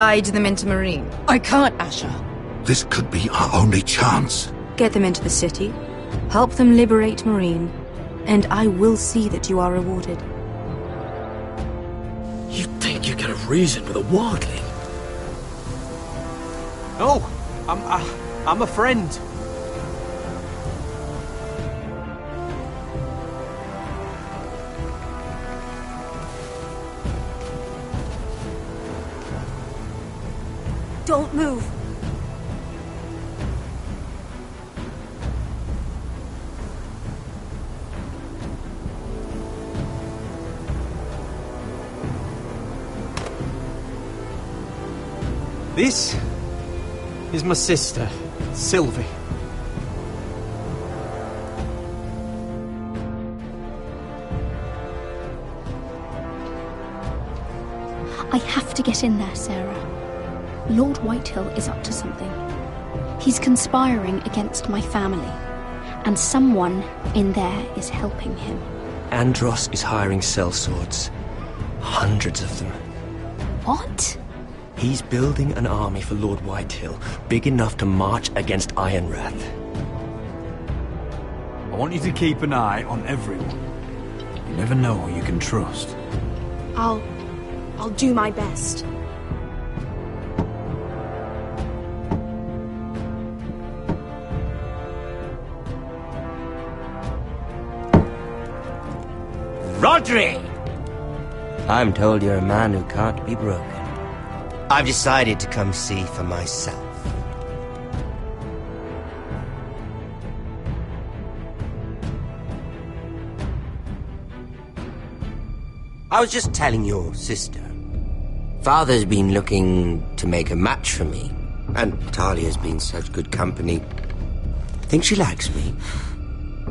Guide them into Marine. I can't, Asher. This could be our only chance. Get them into the city. Help them liberate Marine. And I will see that you are rewarded. You think you can have reason with a wardling? No, I'm a friend. Don't move. This is my sister, Sylvie. I have to get in there, Sarah. Lord Whitehill is up to something. He's conspiring against my family, and someone in there is helping him. Andros is hiring sellswords. Hundreds of them. What? He's building an army for Lord Whitehill, big enough to march against Ironrath. I want you to keep an eye on everyone. You never know who you can trust. I'll do my best. Rodri! I'm told you're a man who can't be broken. I've decided to come see for myself. I was just telling your sister. Father's been looking to make a match for me, and Talia's been such good company. I think she likes me.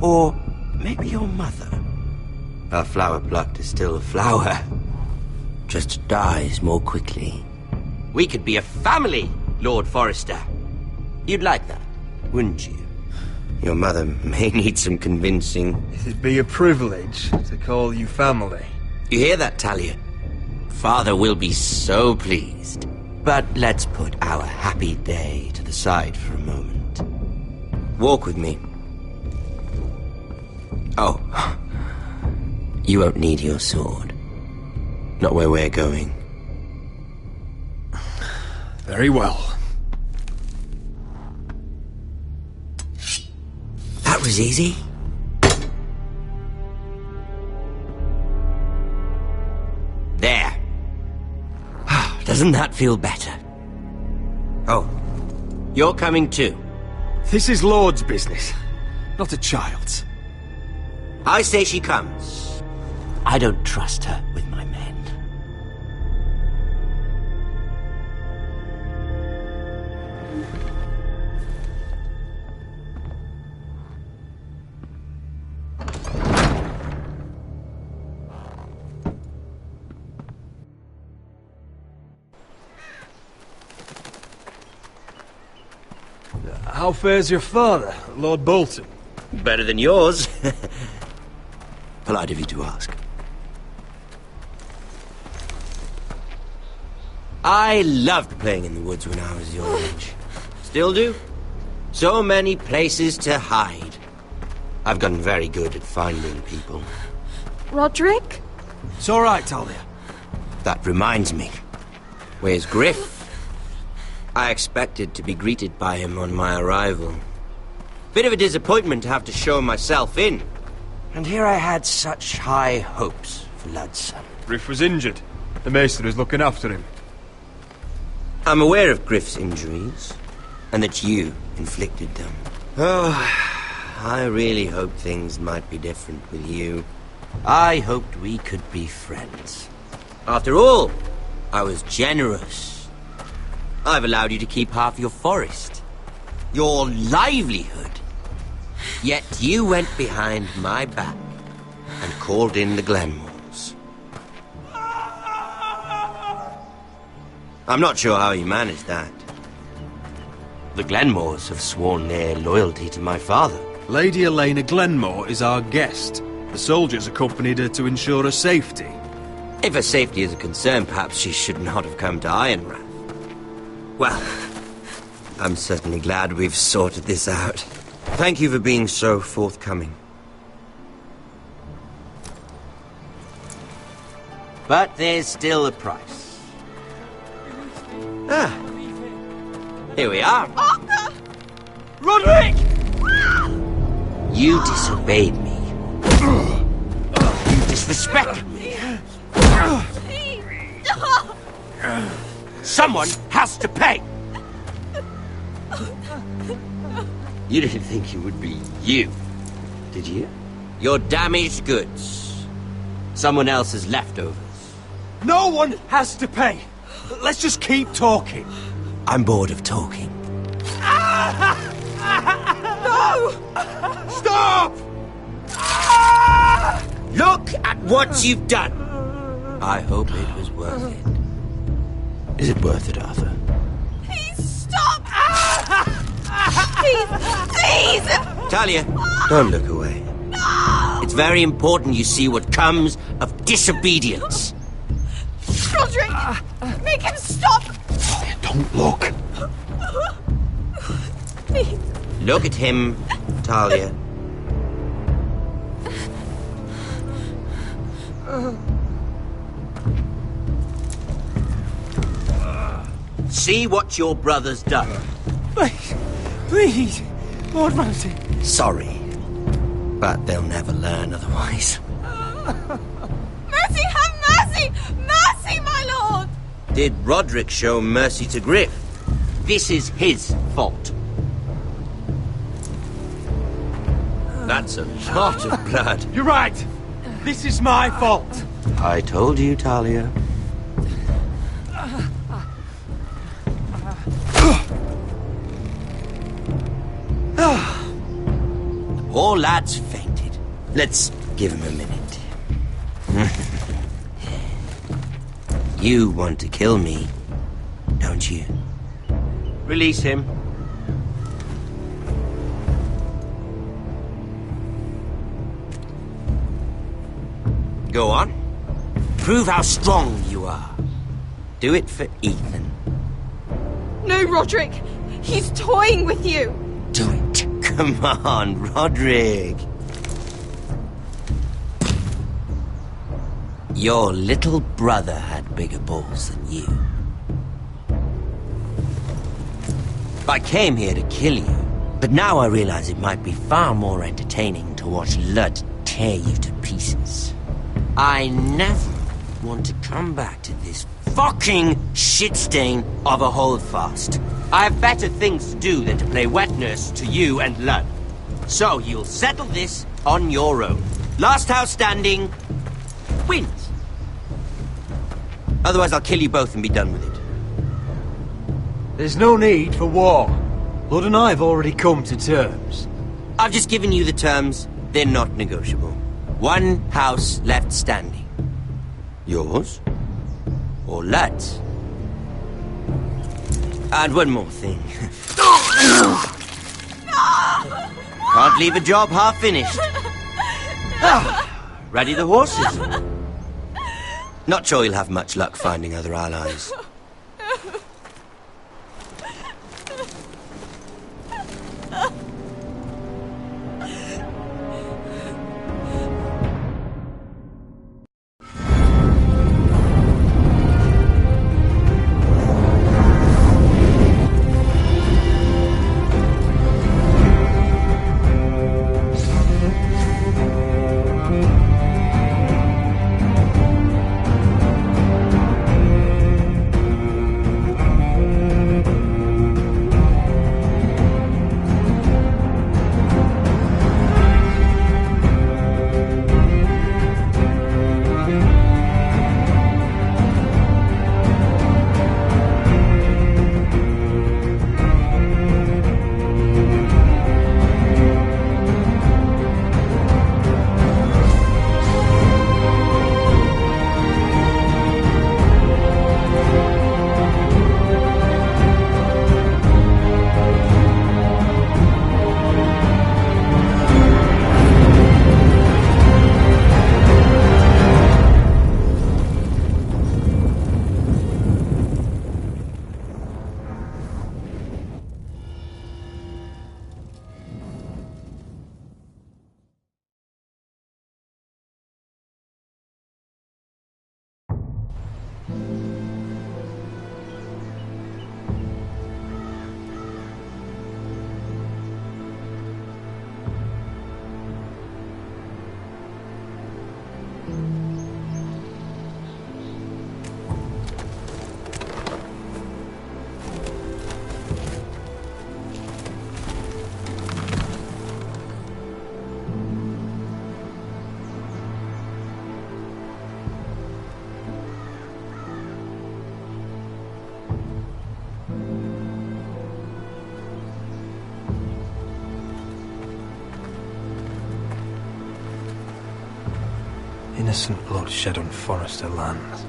Or maybe your mother. A flower plucked is still a flower. Just dies more quickly. We could be a family, Lord Forrester. You'd like that, wouldn't you? Your mother may need some convincing. It'd be a privilege to call you family. You hear that, Talia? Father will be so pleased. But let's put our happy day to the side for a moment. Walk with me. Oh. You won't need your sword. Not where we're going. Very well. That was easy. There. Doesn't that feel better? Oh, you're coming too. This is Lord's business, not a child's. I say she comes. I don't trust her with my men. How fares your father, Lord Bolton? Better than yours. Polite of you to ask. I loved playing in the woods when I was your age. Still do. So many places to hide. I've gotten very good at finding people. Roderick? It's all right, Talia. That reminds me. Where's Griff? I expected to be greeted by him on my arrival. Bit of a disappointment to have to show myself in. And here I had such high hopes for Ludson. Griff was injured. The maester is looking after him. I'm aware of Griff's injuries, and that you inflicted them. Oh, I really hoped things might be different with you. I hoped we could be friends. After all, I was generous. I've allowed you to keep half your forest. Your livelihood. Yet you went behind my back and called in the Glenmores. I'm not sure how you managed that. The Glenmores have sworn their loyalty to my father. Lady Elena Glenmore is our guest. The soldiers accompanied her to ensure her safety. If her safety is a concern, perhaps she should not have come to Ironrath. Well, I'm certainly glad we've sorted this out. Thank you for being so forthcoming. But there's still a price. Ah. Here we are. Arthur! Roderick! You disobeyed me. You disrespected me. Someone has to pay! You didn't think it would be you, did you? Your damaged goods. Someone else's leftovers. No one has to pay. Let's just keep talking. I'm bored of talking. No! Stop! Look at what you've done! I hope it was worth it. Is it worth it, Arthur? Please stop! Please! Talia, don't look away. No! It's very important you see what comes of disobedience. Roderick! Make him stop! Don't look. Please. Look at him, Talia. See what your brother's done. Please, Lord Mercy. Sorry, but they'll never learn otherwise. Mercy, have mercy! Mercy, my lord! Did Roderick show mercy to Griff? This is his fault. That's a lot of blood. You're right. This is my fault. I told you, Talia. The poor lad's fainted. Let's give him a minute. You want to kill me, don't you? Release him. Go on. Prove how strong you are. Do it for Ethan. No, Roderick! He's toying with you! Do it. Come on, Roderick. Your little brother had bigger balls than you. I came here to kill you, but now I realize it might be far more entertaining to watch Lud tear you to pieces. I never want to come back to this fucking shit stain of a holdfast. I have better things to do than to play wet nurse to you and Lud. So you'll settle this on your own. Last house standing wins. Otherwise I'll kill you both and be done with it. There's no need for war. Lord and I have already come to terms. I've just given you the terms. They're not negotiable. One house left standing. Yours or Lud's? And one more thing. Can't leave a job half finished. Ready the horses? Not sure you'll have much luck finding other allies. Innocent blood shed on Forrester lands.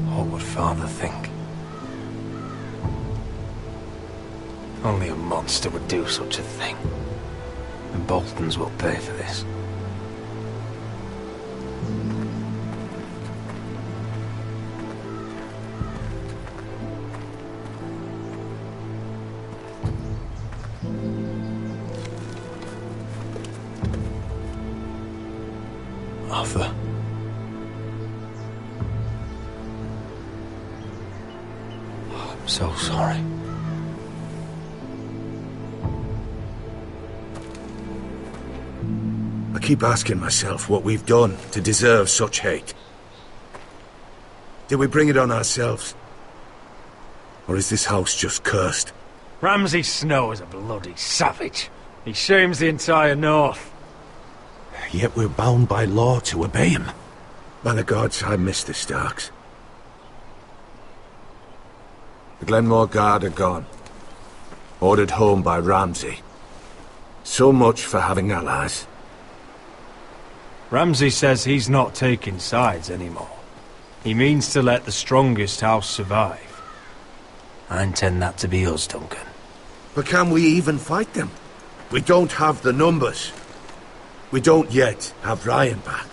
What would Father think? Only a monster would do such a thing. The Boltons will pay for this. Arthur. Oh, I'm so sorry. I keep asking myself what we've done to deserve such hate. Did we bring it on ourselves? Or is this house just cursed? Ramsay Snow is a bloody savage. He shames the entire North. Yet we're bound by law to obey him. Man of gods, I miss the Starks. The Glenmore Guard are gone. Ordered home by Ramsay. So much for having allies. Ramsay says he's not taking sides anymore. He means to let the strongest house survive. I intend that to be us, Duncan. But can we even fight them? We don't have the numbers. We don't yet have Ryan back.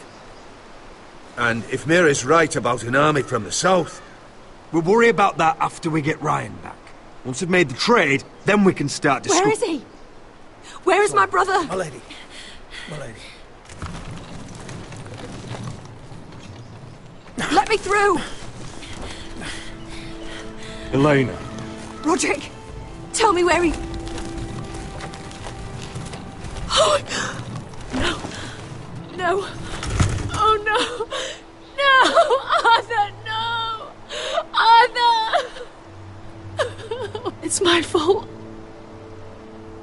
And if Mira's right about an army from the south... We'll worry about that after we get Ryan back. Once we've made the trade, then we can start discussing. Where is he? Where is my brother? My lady. My lady. Let me through! Elena. Roderick, tell me where he... Oh, no. No. Oh, no. No! Arthur, no! Arthur! It's my fault.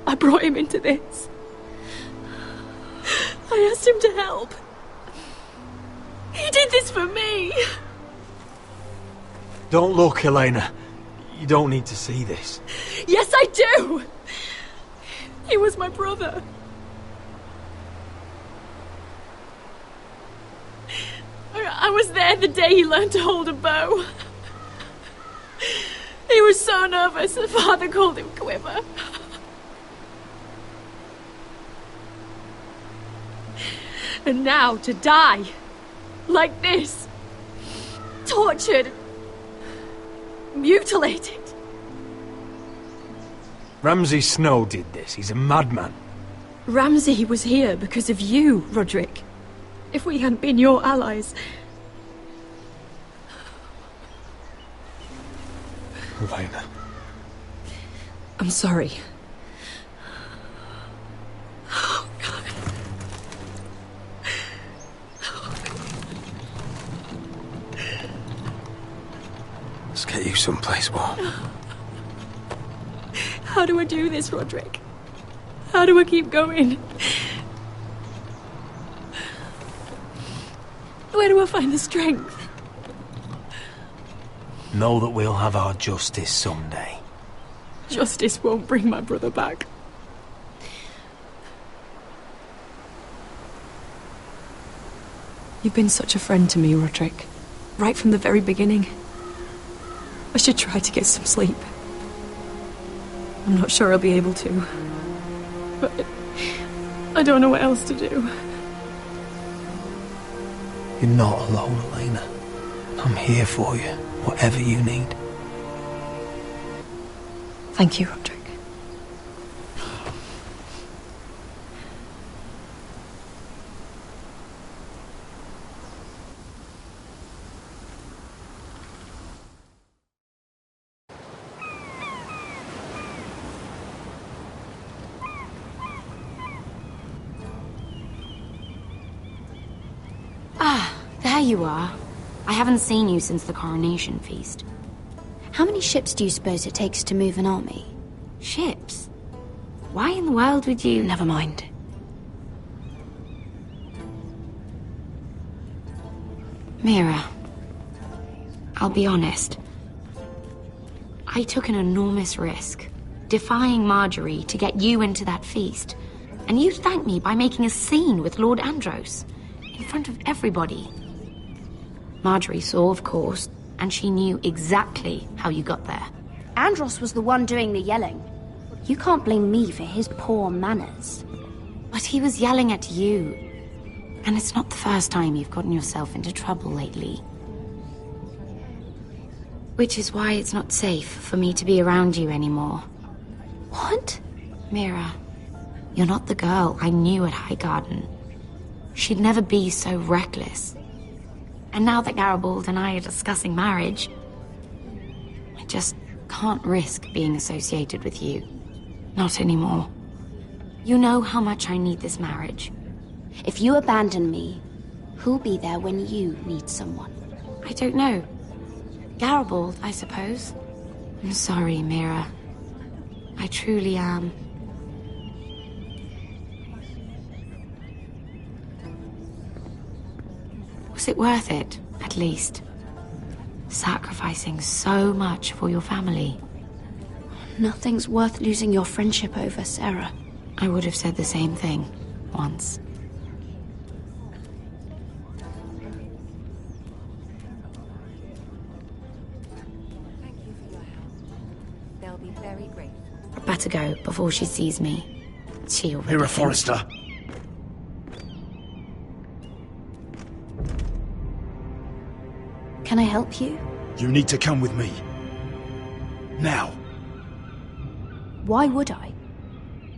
I brought him into this. I asked him to help. He did this for me. Don't look, Elena. You don't need to see this. Yes, I do! He was my brother. I was there the day he learned to hold a bow. He was so nervous, the father called him Quiver. And now to die, like this, tortured, mutilated. Ramsay Snow did this. He's a madman. Ramsay was here because of you, Roderick. If we hadn't been your allies... Elena. I'm sorry. Oh, God. Let's get you someplace warm. How do I do this, Roderick? How do I keep going? Where do I find the strength? Know that we'll have our justice someday. Justice won't bring my brother back. You've been such a friend to me, Roderick. Right from the very beginning. I should try to get some sleep. I'm not sure I'll be able to. But I don't know what else to do. You're not alone, Elena. I'm here for you, whatever you need. Thank you, Roderick. There you are. I haven't seen you since the coronation feast. How many ships do you suppose it takes to move an army? Ships? Why in the world would you... Never mind. Mira, I'll be honest. I took an enormous risk, defying Marjorie to get you into that feast. And you thanked me by making a scene with Lord Andros. in front of everybody. Marjorie saw, of course, and she knew exactly how you got there. Andros was the one doing the yelling. You can't blame me for his poor manners. But he was yelling at you. And it's not the first time you've gotten yourself into trouble lately. Which is why it's not safe for me to be around you anymore. What? Mira, you're not the girl I knew at Highgarden. She'd never be so reckless. And now that Garibald and I are discussing marriage, I just can't risk being associated with you. Not anymore. You know how much I need this marriage. If you abandon me, who'll be there when you need someone? I don't know. Garibald, I suppose. I'm sorry, Mira. I truly am. Was it worth it, at least? Sacrificing so much for your family? Nothing's worth losing your friendship over, Sarah. I would have said the same thing, once. Thank you for your help. They'll be very grateful. I'd better go before she sees me. She already Mira thinks- Forrester. Can I help you? You need to come with me. Now. Why would I?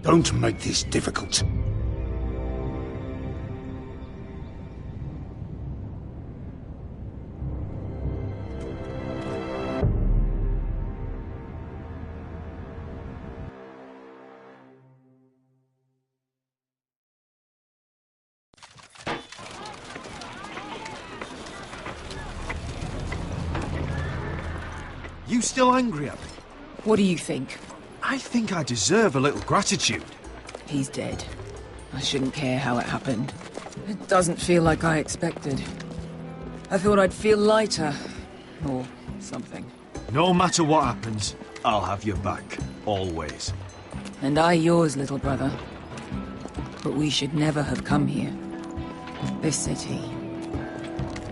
Don't make this difficult. You still angry at me? What do you think? I think I deserve a little gratitude. He's dead. I shouldn't care how it happened. It doesn't feel like I expected. I thought I'd feel lighter. Or something. No matter what happens, I'll have your back. Always. And I yours, little brother. But we should never have come here. This city.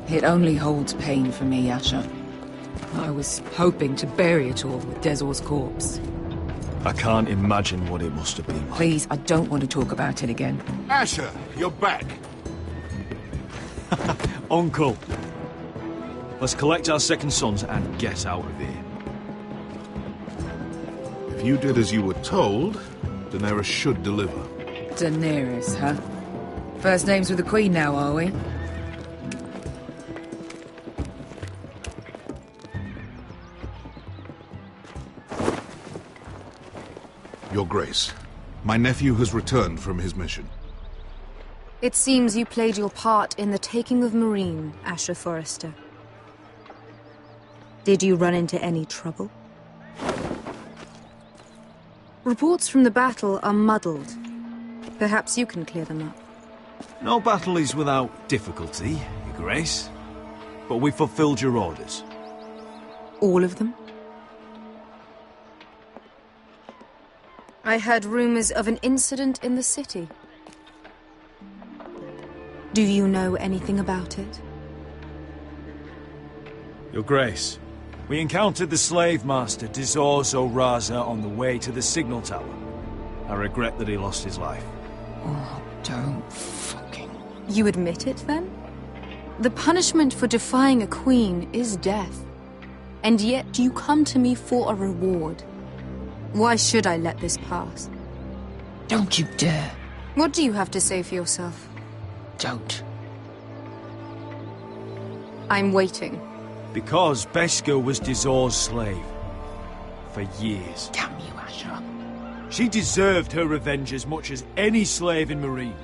It only holds pain for me, Asher. I was hoping to bury it all with Dezor's corpse. I can't imagine what it must have been like. Please, I don't want to talk about it again. Asher, you're back. Uncle. Let's collect our second sons and get out of here. If you did as you were told, Daenerys should deliver. Daenerys, huh? First names with the Queen now, are we? Your Grace, my nephew has returned from his mission. It seems you played your part in the taking of Marine, Asher Forrester. Did you run into any trouble? Reports from the battle are muddled. Perhaps you can clear them up. No battle is without difficulty, Your Grace. But we fulfilled your orders. All of them? I heard rumors of an incident in the city. Do you know anything about it? Your Grace, we encountered the slave master Dizor Zoraza on the way to the signal tower. I regret that he lost his life. Oh, don't fucking... You admit it, then? The punishment for defying a queen is death. And yet you come to me for a reward. Why should I let this pass? Don't you dare. What do you have to say for yourself? Don't. I'm waiting. Because Beskha was Dizor's slave. For years. Damn you, Asher. She deserved her revenge as much as any slave in Marine.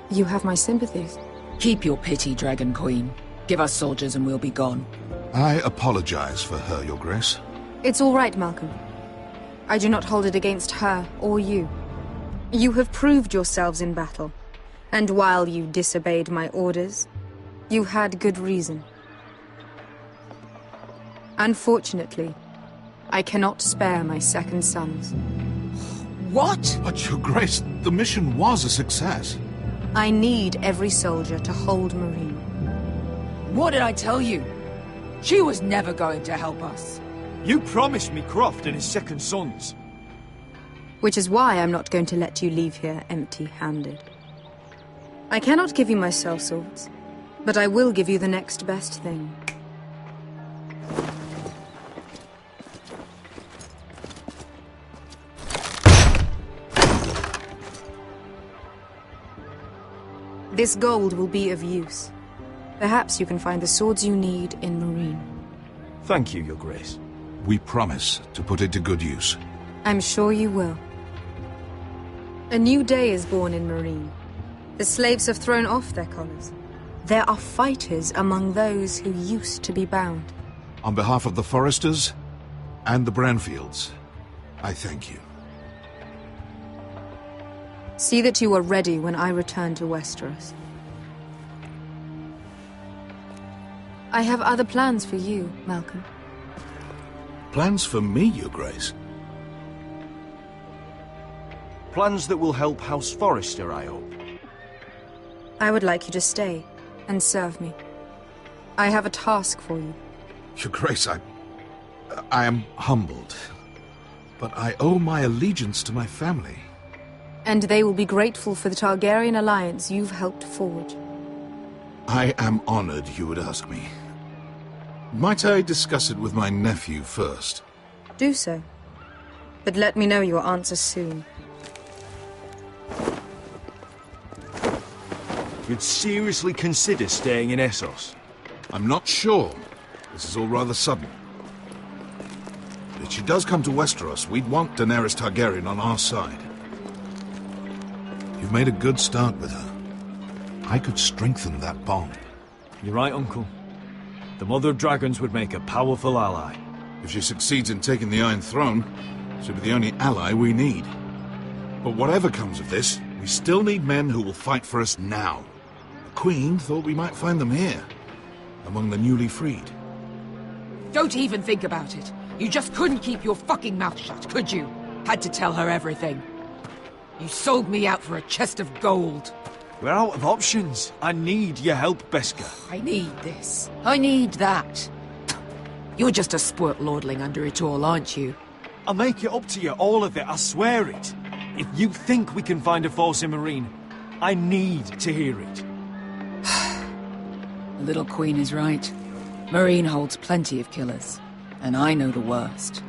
You have my sympathies. Keep your pity, Dragon Queen. Give us soldiers and we'll be gone. I apologize for her, Your Grace. It's all right, Malcolm. I do not hold it against her or you. You have proved yourselves in battle. And while you disobeyed my orders, you had good reason. Unfortunately, I cannot spare my second sons. What? But, Your Grace, the mission was a success. I need every soldier to hold Marine. What did I tell you? She was never going to help us. You promised me Croft and his second sons. Which is why I'm not going to let you leave here empty-handed. I cannot give you my sellswords, but I will give you the next best thing. This gold will be of use. Perhaps you can find the swords you need in Marine. Thank you, Your Grace. We promise to put it to good use. I'm sure you will. A new day is born in Marine. The slaves have thrown off their collars. There are fighters among those who used to be bound. On behalf of the Foresters and the Branfields, I thank you. See that you are ready when I return to Westeros. I have other plans for you, Malcolm. Plans for me, Your Grace? Plans that will help House Forrester, I hope. I would like you to stay and serve me. I have a task for you. Your Grace, I am humbled, but I owe my allegiance to my family. And they will be grateful for the Targaryen alliance you've helped forge. I am honored you would ask me. Might I discuss it with my nephew first? Do so. But let me know your answer soon. You'd seriously consider staying in Essos? I'm not sure. This is all rather sudden. If she does come to Westeros, we'd want Daenerys Targaryen on our side. You've made a good start with her. I could strengthen that bond. You're right, Uncle. The Mother of Dragons would make a powerful ally. If she succeeds in taking the Iron Throne, she'll be the only ally we need. But whatever comes of this, we still need men who will fight for us now. The Queen thought we might find them here, among the newly freed. Don't even think about it. You just couldn't keep your fucking mouth shut, could you? Had to tell her everything. You sold me out for a chest of gold. We're out of options. I need your help, Beskha. I need this. I need that. You're just a spoilt lordling under it all, aren't you? I'll make it up to you, all of it, I swear it. If you think we can find a force in Marine, I need to hear it. The little queen is right. Marine holds plenty of killers, and I know the worst.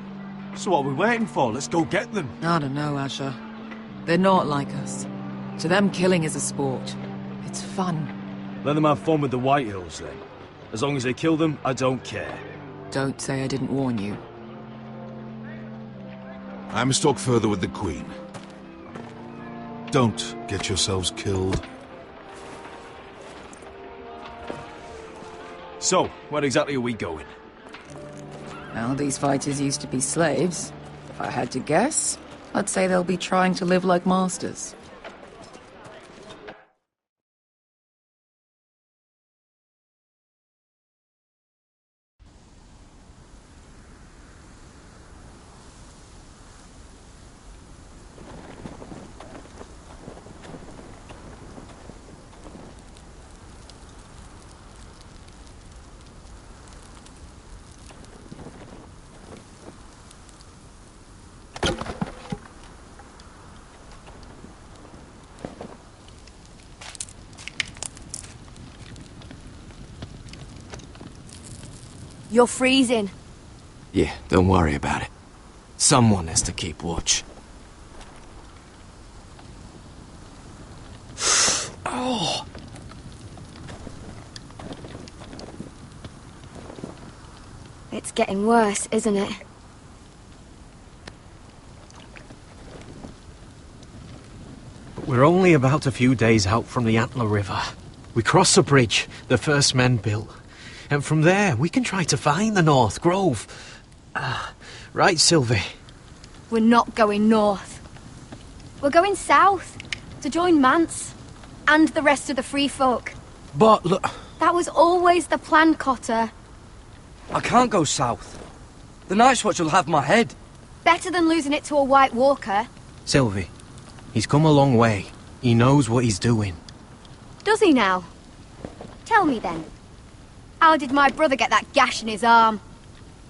So what are we waiting for? Let's go get them. I don't know, Asher. They're not like us. To them, killing is a sport. It's fun. Let them have fun with the White Hills, then. As long as they kill them, I don't care. Don't say I didn't warn you. I must talk further with the Queen. Don't get yourselves killed. So, where exactly are we going? Well, these fighters used to be slaves. If I had to guess, I'd say they'll be trying to live like masters. You're freezing. Yeah, don't worry about it. Someone has to keep watch. Oh. It's getting worse, isn't it? We're only about a few days out from the Antler River. We cross a bridge the first men built. And from there, we can try to find the North Grove. Right, Sylvie? We're not going north. We're going south, to join Mance, and the rest of the Free Folk. But look... That was always the plan, Cotter. I can't go south. The Night's Watch will have my head. Better than losing it to a White Walker. Sylvie, he's come a long way. He knows what he's doing. Does he now? Tell me then. How did my brother get that gash in his arm?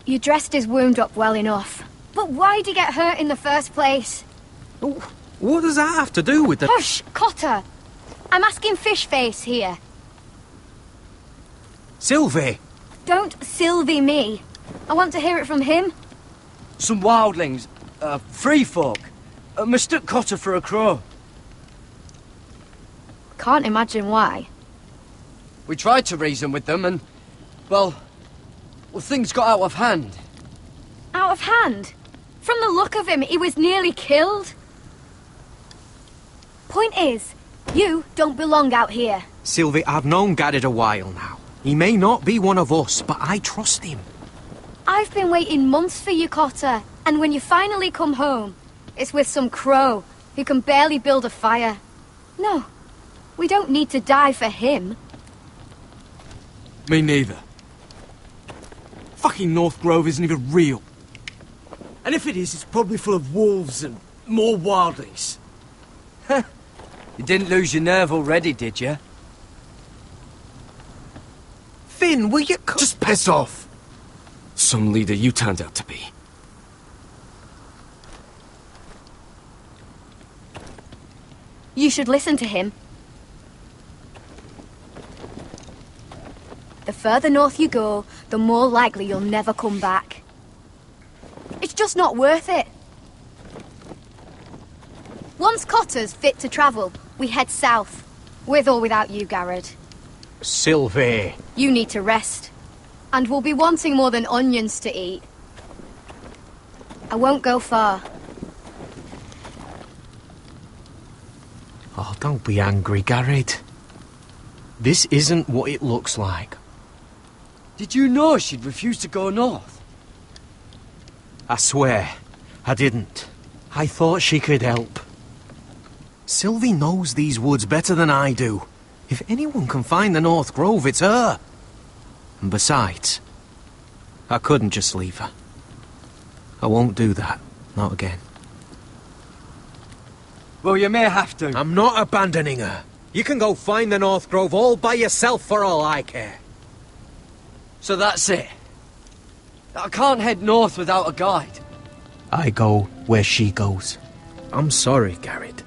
You dressed his wound up well enough. But why'd he get hurt in the first place? Oh, what does that have to do with the... Hush, Cotter! I'm asking Fishface here. Sylvie! Don't Sylvie me. I want to hear it from him. Some wildlings, free folk, mistook Cotter for a crow. Can't imagine why. We tried to reason with them and, well, things got out of hand. Out of hand? From the look of him, he was nearly killed. Point is, you don't belong out here. Sylvie, I've known Garrett a while now. He may not be one of us, but I trust him. I've been waiting months for you, Cotter. And when you finally come home, it's with some crow who can barely build a fire. No, we don't need to die for him. Me neither. Fucking North Grove isn't even real. And if it is, it's probably full of wolves and more wildlings. You didn't lose your nerve already, did you? Finn, will you... Just piss off! Some leader you turned out to be. You should listen to him. The further north you go, the more likely you'll never come back. It's just not worth it. Once Cotter's fit to travel, we head south. With or without you, Garrett. Sylvie. You need to rest. And we'll be wanting more than onions to eat. I won't go far. Oh, don't be angry, Garrett. This isn't what it looks like. Did you know she'd refused to go north? I swear, I didn't. I thought she could help. Sylvie knows these woods better than I do. If anyone can find the North Grove, it's her. And besides, I couldn't just leave her. I won't do that. Not again. Well, you may have to. I'm not abandoning her. You can go find the North Grove all by yourself for all I care. So that's it. I can't head north without a guide. I go where she goes. I'm sorry, Garrett.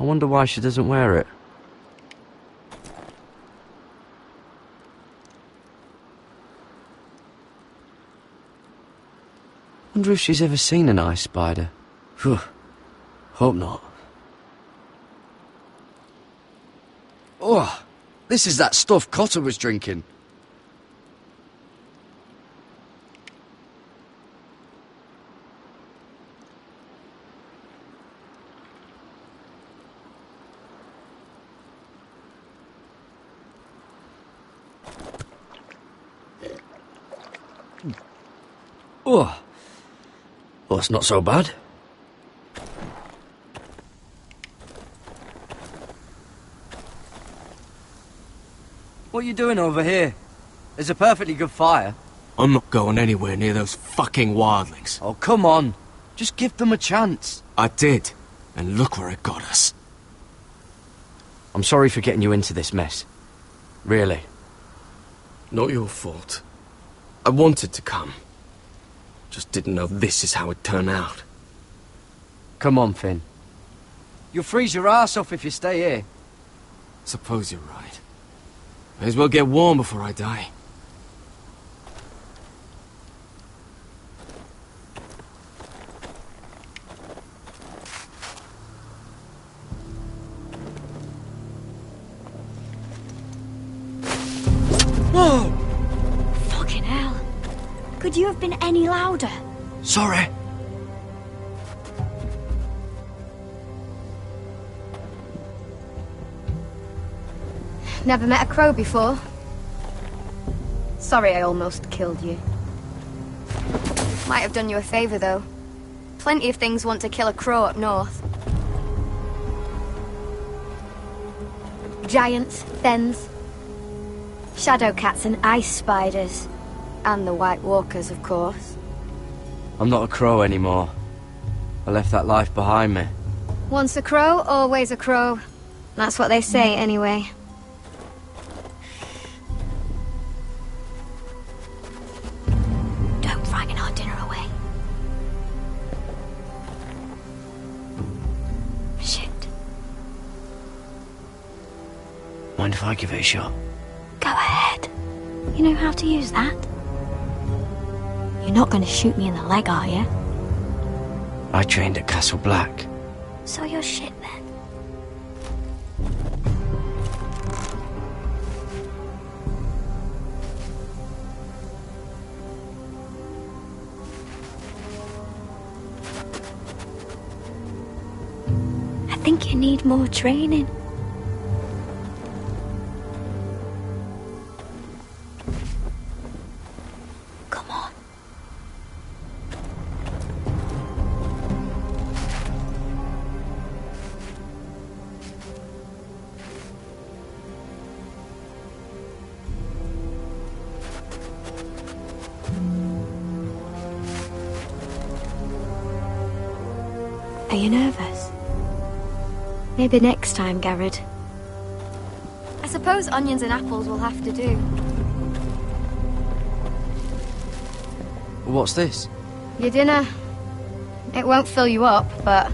I wonder why she doesn't wear it. Wonder if she's ever seen an ice spider. Phew. Hope not. Oh, this is that stuff Cotter was drinking. Oh, well, it's not so bad. What are you doing over here? There's a perfectly good fire. I'm not going anywhere near those fucking wildlings. Oh, come on. Just give them a chance. I did, and look where it got us. I'm sorry for getting you into this mess. Really. Not your fault. I wanted to come. Just didn't know this is how it'd turn out. Come on, Finn. You'll freeze your ass off if you stay here. Suppose you're right. May as well get warm before I die. Whoa! Fucking hell. Could you have been any louder? Sorry. Never met a crow before? Sorry I almost killed you. Might have done you a favor, though. Plenty of things want to kill a crow up north. Giants, thens, shadow cats and ice spiders. And the White Walkers, of course. I'm not a crow anymore. I left that life behind me. Once a crow, always a crow. That's what they say, anyway. Don't frighten our dinner away. Shit. Mind if I give it a shot? Go ahead. You know how to use that? You're not going to shoot me in the leg, are you? I trained at Castle Black. So you're shit then. I think you need more training. Come on. Are you nervous? Maybe next time, Garrett. I suppose onions and apples will have to do. What's this? Your dinner. It won't fill you up, but...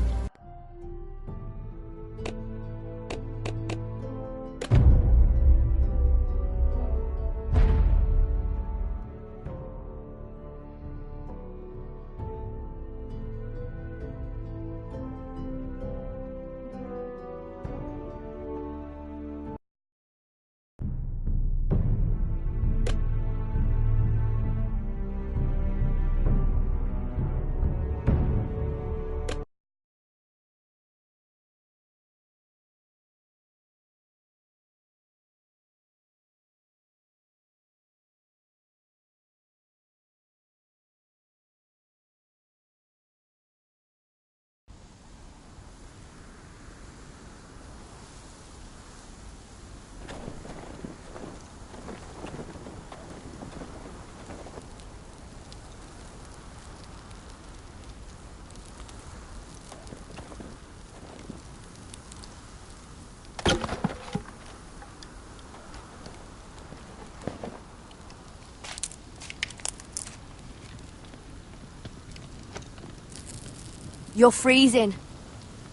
You're freezing.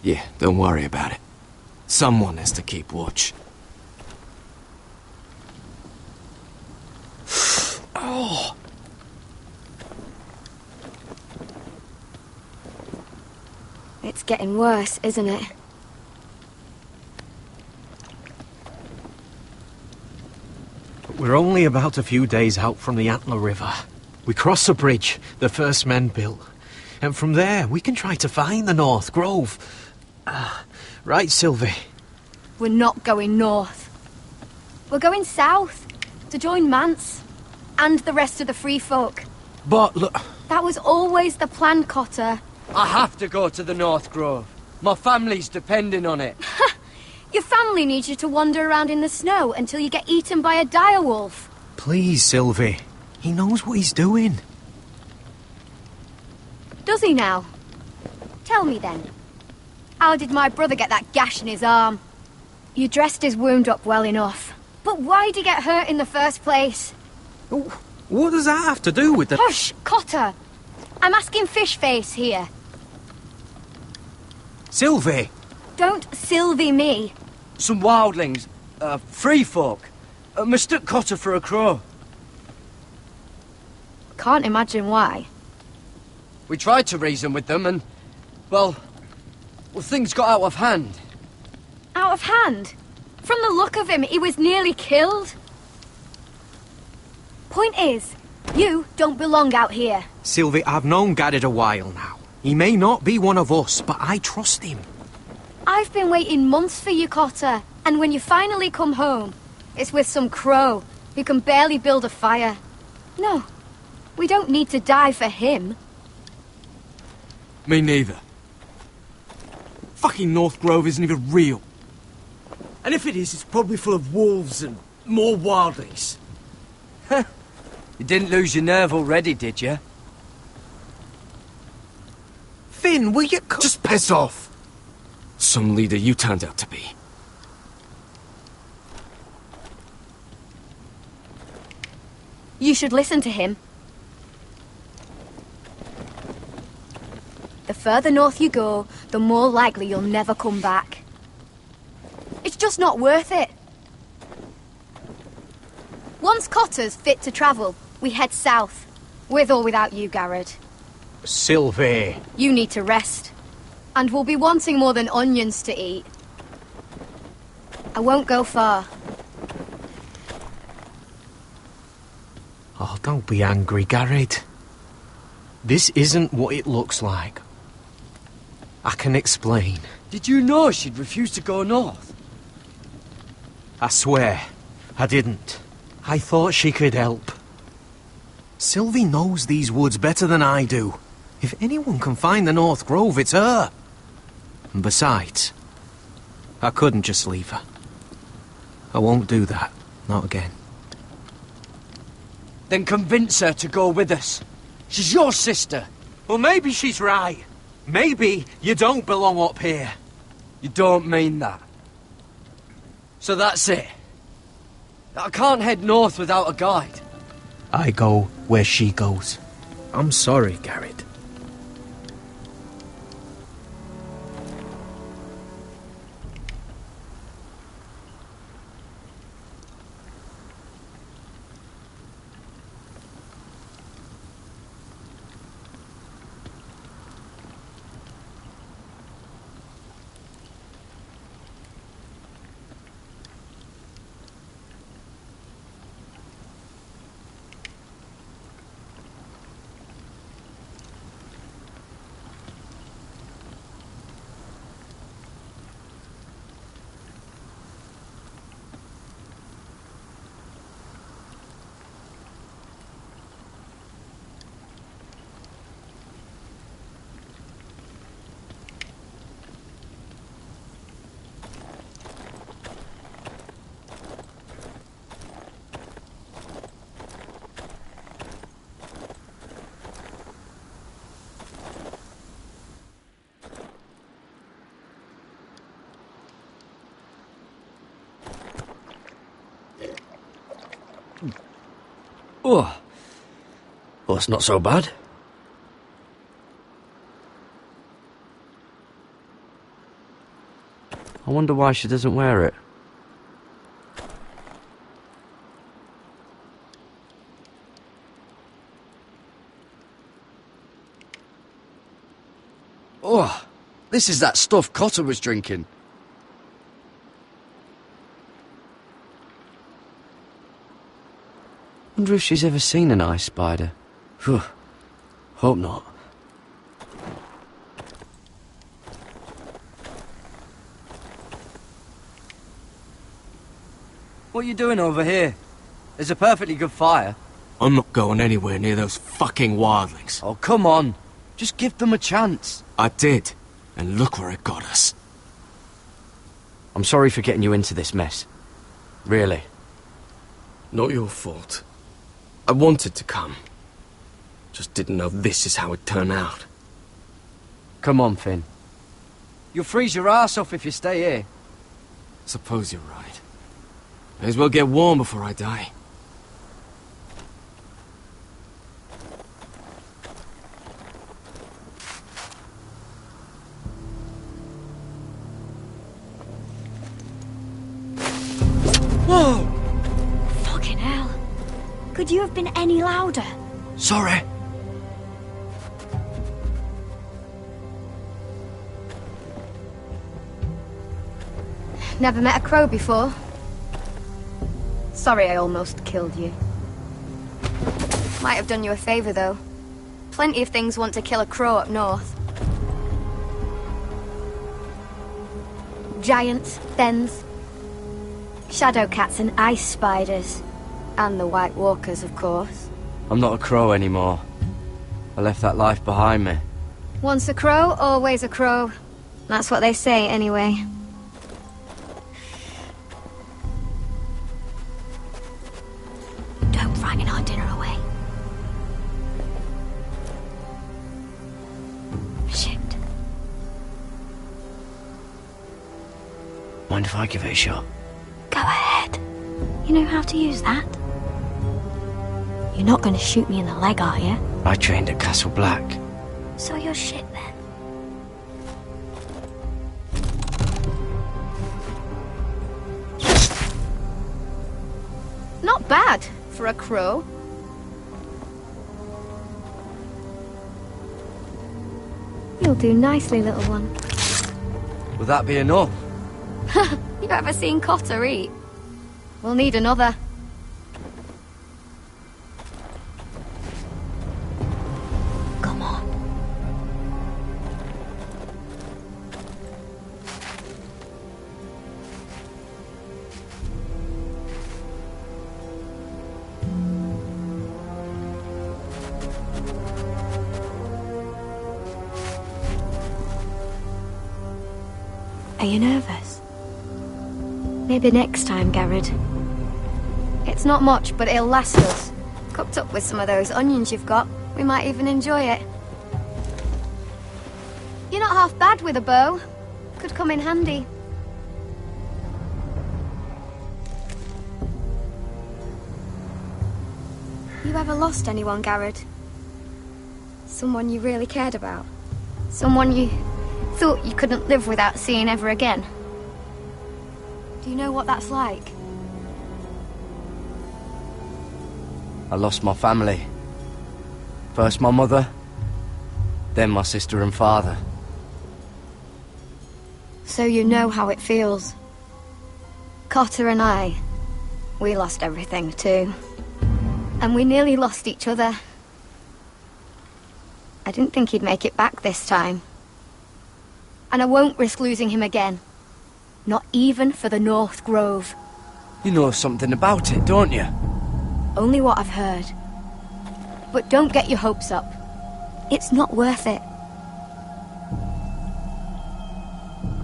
Yeah, don't worry about it. Someone has to keep watch. Oh! It's getting worse, isn't it? We're only about a few days out from the Antler River. We cross the bridge the first men built. And from there, we can try to find the North Grove. Right, Sylvie? We're not going north. We're going south, to join Mance, and the rest of the free folk. But look... That was always the plan, Cotter. I have to go to the North Grove. My family's depending on it. Your family needs you to wander around in the snow until you get eaten by a direwolf. Please, Sylvie. He knows what he's doing. Does he now? Tell me then. How did my brother get that gash in his arm? You dressed his wound up well enough. But why'd he get hurt in the first place? What does that have to do with the... Hush, Cotter! I'm asking Fishface here. Sylvie! Don't Sylvie me. Some wildlings, free folk, mistook Cotter for a crow. Can't imagine why. We tried to reason with them and, well, things got out of hand. Out of hand? From the look of him, he was nearly killed. Point is, you don't belong out here. Sylvie, I've known Garrett a while now. He may not be one of us, but I trust him. I've been waiting months for you, Cotter. And when you finally come home, It's with some crow who can barely build a fire. No, we don't need to die for him. Me neither. Fucking North Grove isn't even real. And if it is, it's probably full of wolves and more wildlings. You didn't lose your nerve already, did you? Finn, will you just piss off? Some leader you turned out to be. You should listen to him. The further north you go, the more likely you'll never come back. It's just not worth it. Once Cotter's fit to travel, we head south. With or without you, Garrett. Sylvie. You need to rest. And we'll be wanting more than onions to eat. I won't go far. Oh, don't be angry, Garrett. This isn't what it looks like. I can explain. Did you know she'd refuse to go north? I swear, I didn't. I thought she could help. Sylvie knows these woods better than I do. If anyone can find the North Grove, it's her. And besides, I couldn't just leave her. I won't do that. Not again. Then convince her to go with us. She's your sister. Well, maybe she's right. Maybe you don't belong up here. You don't mean that. So that's it. I can't head north without a guide. I go where she goes. I'm sorry, Garrett. Oh. Well, it's not so bad. I wonder why she doesn't wear it. Oh, this is that stuff Cotter was drinking. Wonder if she's ever seen an ice spider. Phew. Hope not. What are you doing over here? There's a perfectly good fire. I'm not going anywhere near those fucking wildlings. Oh, come on. Just give them a chance. I did, and look where it got us. I'm sorry for getting you into this mess. Really. Not your fault. I wanted to come. Just didn't know this is how it'd turn out. Come on, Finn. You'll freeze your ass off if you stay here. Suppose you're right. May as well get warm before I die. Whoa! Fucking hell. Could you have been any louder? Sorry. Never met a crow before. Sorry I almost killed you. Might have done you a favor, though. Plenty of things want to kill a crow up north. Giants, thens. Shadow cats and ice spiders. And the White Walkers, of course. I'm not a crow anymore. I left that life behind me. Once a crow, always a crow. That's what they say, anyway. Don't frighten our dinner away. Shit. Mind if I give it a shot? Go ahead. You know how to use that? You're not going to shoot me in the leg, are you? I trained at Castle Black. So you're shit then. Not bad for a crow. You'll do nicely, little one. Will that be enough? You ever seen Cotter eat? We'll need another. Come on. Are you nervous? Maybe next time, Garrett. It's not much, but it'll last us. Cooked up with some of those onions you've got, we might even enjoy it. You're not half bad with a bow. Could come in handy. You ever lost anyone, Garrett? Someone you really cared about? Someone you thought you couldn't live without seeing ever again? Do you know what that's like? I lost my family. First my mother, then my sister and father. So you know how it feels. Cotter and I, we lost everything too. And we nearly lost each other. I didn't think he'd make it back this time. And I won't risk losing him again. Not even for the North Grove. You know something about it, don't you? Only what I've heard. But don't get your hopes up. It's not worth it.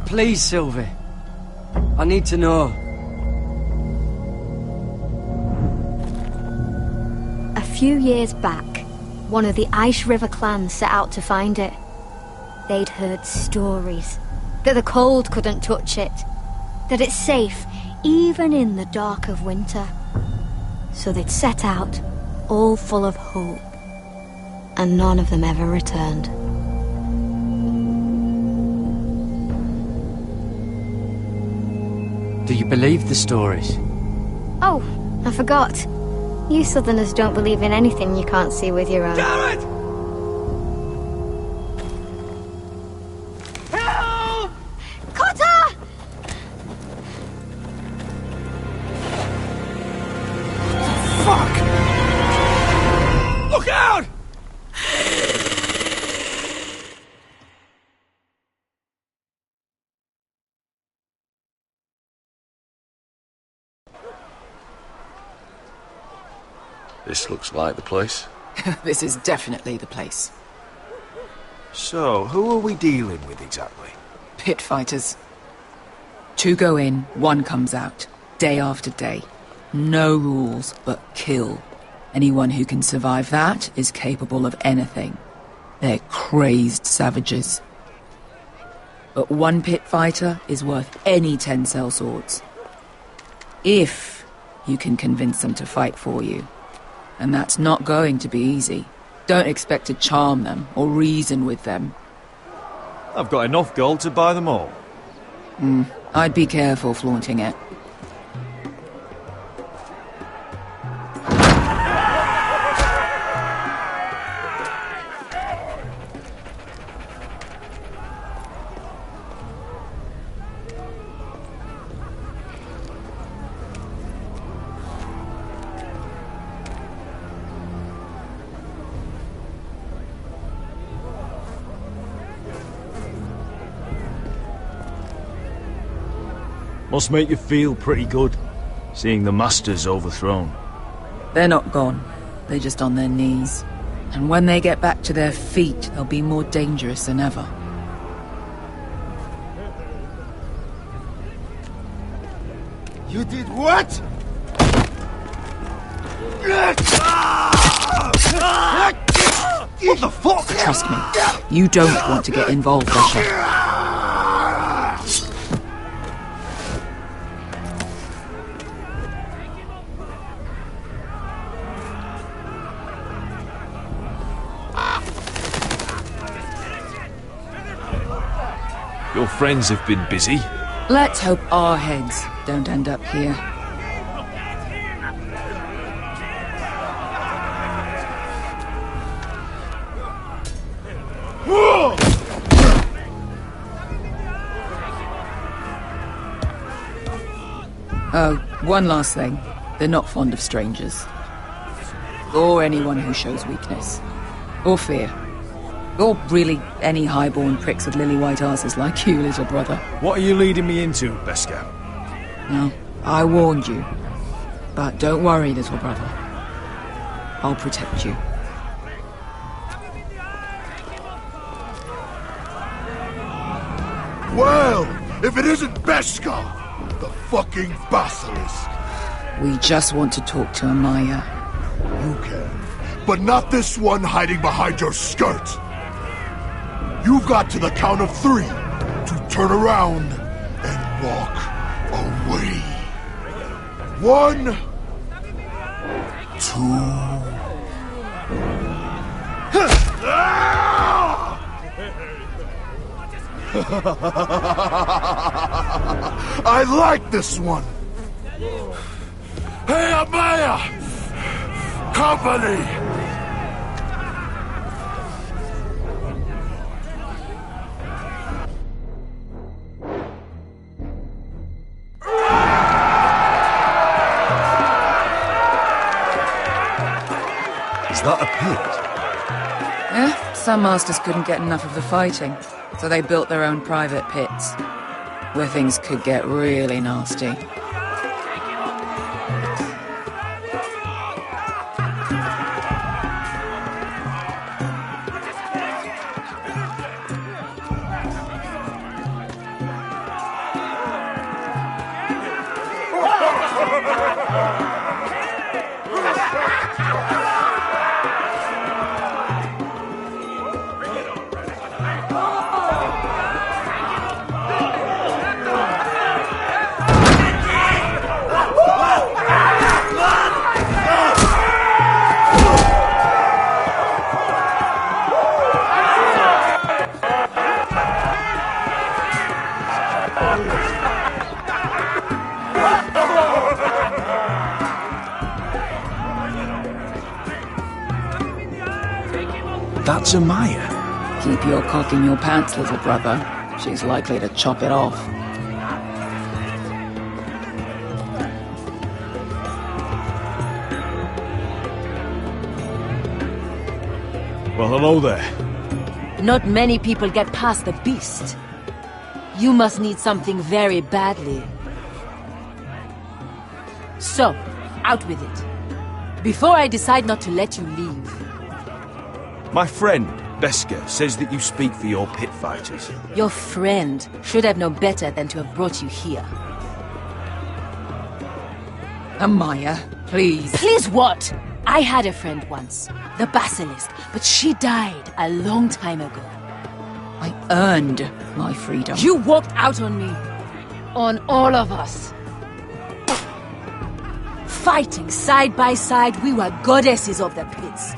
Please, Sylvie. I need to know. A few years back, one of the Ice River clans set out to find it. They'd heard stories. That the cold couldn't touch it. That it's safe, even in the dark of winter. So they'd set out, all full of hope. And none of them ever returned. Do you believe the stories? Oh, I forgot. You Southerners don't believe in anything you can't see with your own. Garrett! Cotter! Fuck! Look out! This looks like the place. This is definitely the place. So, who are we dealing with exactly? Pit fighters. 2 go in, 1 comes out. Day after day. No rules, but kill. Anyone who can survive that is capable of anything. They're crazed savages. But 1 pit fighter is worth any 10 sellswords. If you can convince them to fight for you. And that's not going to be easy. Don't expect to charm them or reason with them. I've got enough gold to buy them all. I'd be careful flaunting it. Must make you feel pretty good. seeing the Masters overthrown. They're not gone. They're just on their knees. And when they get back to their feet, they'll be more dangerous than ever. You did what? What the fuck? Trust me, you don't want to get involved, Asher. Your friends have been busy. Let's hope our heads don't end up here. Oh, one last thing. They're not fond of strangers. Or anyone who shows weakness. Or fear. Or really any highborn pricks with lily-white asses like you, little brother. What are you leading me into, Beskar? No, I warned you. But don't worry, little brother. I'll protect you. Well, if it isn't Beskar, the fucking basilisk. We just want to talk to Amaya. You can, but not this one hiding behind your skirt. You've got to the count of 3 to turn around and walk away. 1, 2. I like this one. Hey, Amaya! Company! Is that a pit? Yeah, some masters couldn't get enough of the fighting, so they built their own private pits, where things could get really nasty. That's Amaya. Keep your cock in your pants, little brother. She's likely to chop it off. Well, hello there. Not many people get past the beast. You must need something very badly. So, out with it. Before I decide not to let you leave. My friend, Beskar, says that you speak for your pit fighters. Your friend should have known better than to have brought you here. Amaya, please. Please what? I had a friend once, the Basilisk, but she died a long time ago. I earned my freedom. You walked out on me. On all of us. Fighting side by side, we were goddesses of the pits.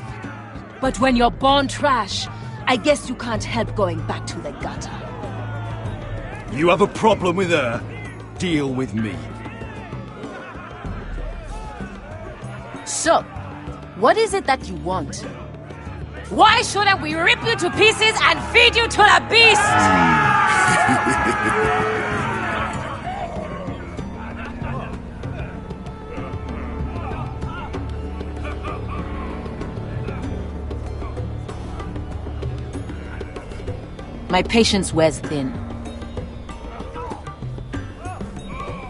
But when you're born trash, I guess you can't help going back to the gutter. You have a problem with her? Deal with me. So, what is it that you want? Why shouldn't we rip you to pieces and feed you to the beast? My patience wears thin.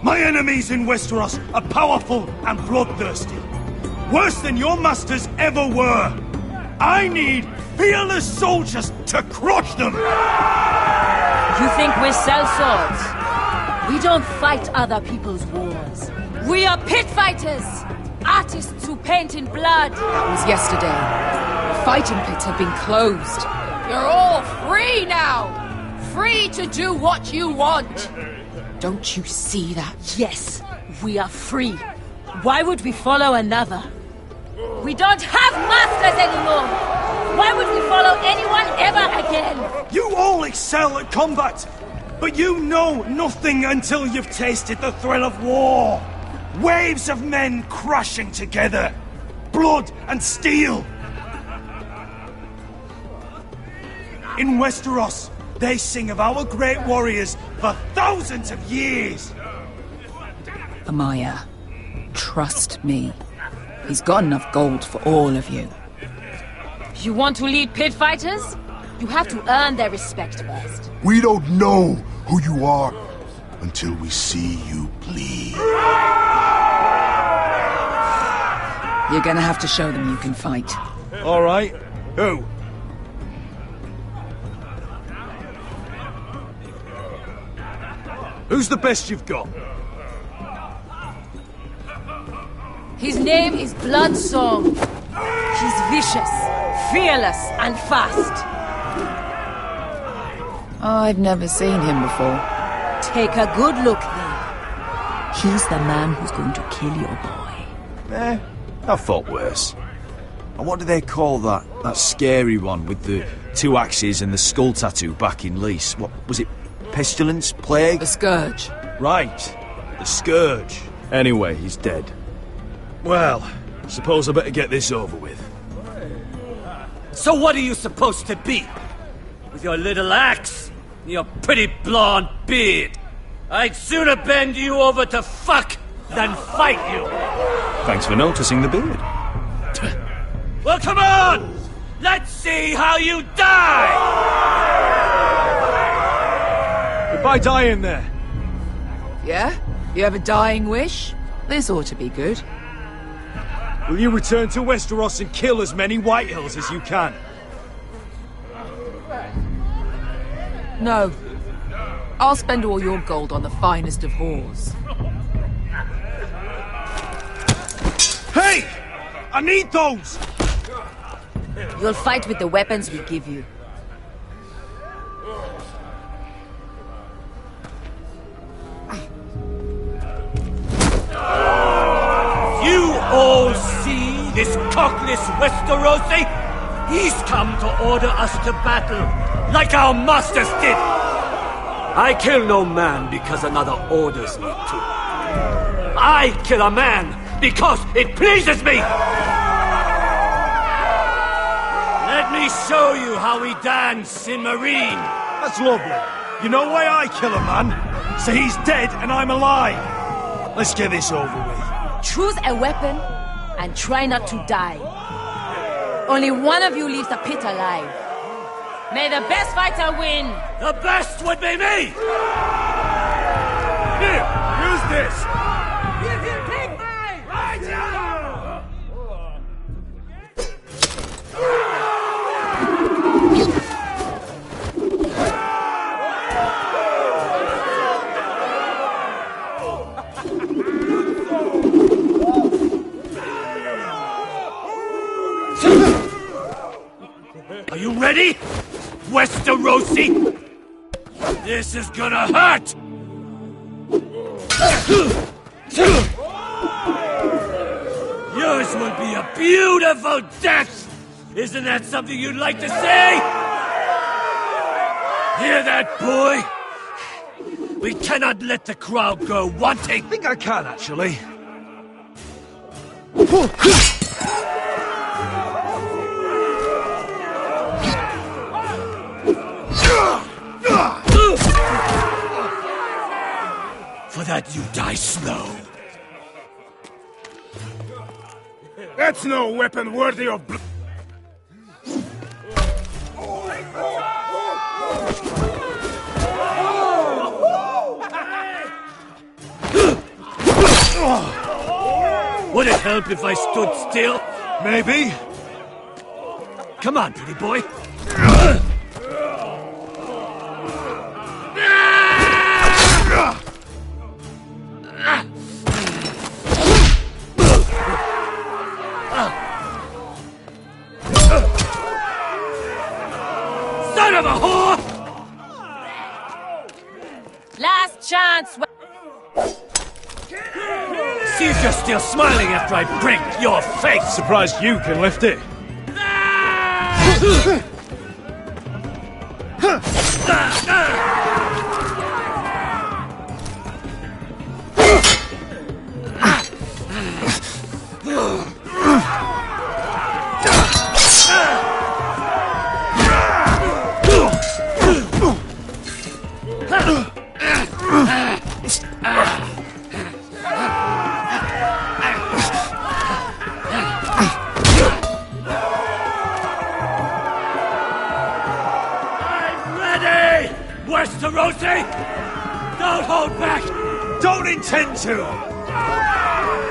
My enemies in Westeros are powerful and bloodthirsty. Worse than your masters ever were. I need fearless soldiers to crush them! You think we sell swords? We don't fight other people's wars. We are pit fighters! Artists who paint in blood! That was yesterday. The fighting pits have been closed. You're all free now! Free to do what you want! Don't you see that? Yes, we are free. Why would we follow another? We don't have masters anymore! Why would we follow anyone ever again? You all excel at combat, but you know nothing until you've tasted the thrill of war. Waves of men crashing together. Blood and steel. In Westeros, they sing of our great warriors for thousands of years. Amaya, trust me. He's got enough gold for all of you. You want to lead pit fighters? You have to earn their respect first. We don't know who you are until we see you bleed. You're gonna have to show them you can fight. All right. Who? Who's the best you've got? His name is Bloodsong. He's vicious, fearless, and fast. I've never seen him before. Take a good look then. He's the man who's going to kill your boy. I thought worse. And what do they call that scary one with the 2 axes and the skull tattoo back in Lease? What was it? Pestilence? Plague? The Scourge. Right. The Scourge. Anyway, he's dead. Well, suppose I better get this over with. So what are you supposed to be? With your little axe and your pretty blonde beard? I'd sooner bend you over to fuck than fight you. Thanks for noticing the beard. Well, come on! Let's see how you die! Goodbye dying there. Yeah? You have a dying wish? This ought to be good. Will you return to Westeros and kill as many Whitehills as you can? No. I'll spend all your gold on the finest of whores. Hey! I need those! You'll fight with the weapons we give you. You all see this cockless Westerosi? He's come to order us to battle, like our masters did. I kill no man because another orders me to. I kill a man because it pleases me! Let me show you how we dance in Marine. That's lovely. You know why I kill a man? So he's dead and I'm alive. Let's get this over with. Choose a weapon and try not to die. Only one of you leaves the pit alive. May the best fighter win! The best would be me! Here, use this! Are you ready, Westerosi? This is gonna hurt! Yours will be a beautiful death! Isn't that something you'd like to say? Hear that, boy? We cannot let the crowd go wanting! I think I can, actually. For that you die slow. That's no weapon worthy of blood. Would it help if I stood still? Maybe. Come on, pretty boy. Son of a whore! Last chance. See if you're still smiling after I break your face! Surprised you can lift it. Don't hold back! Don't intend to!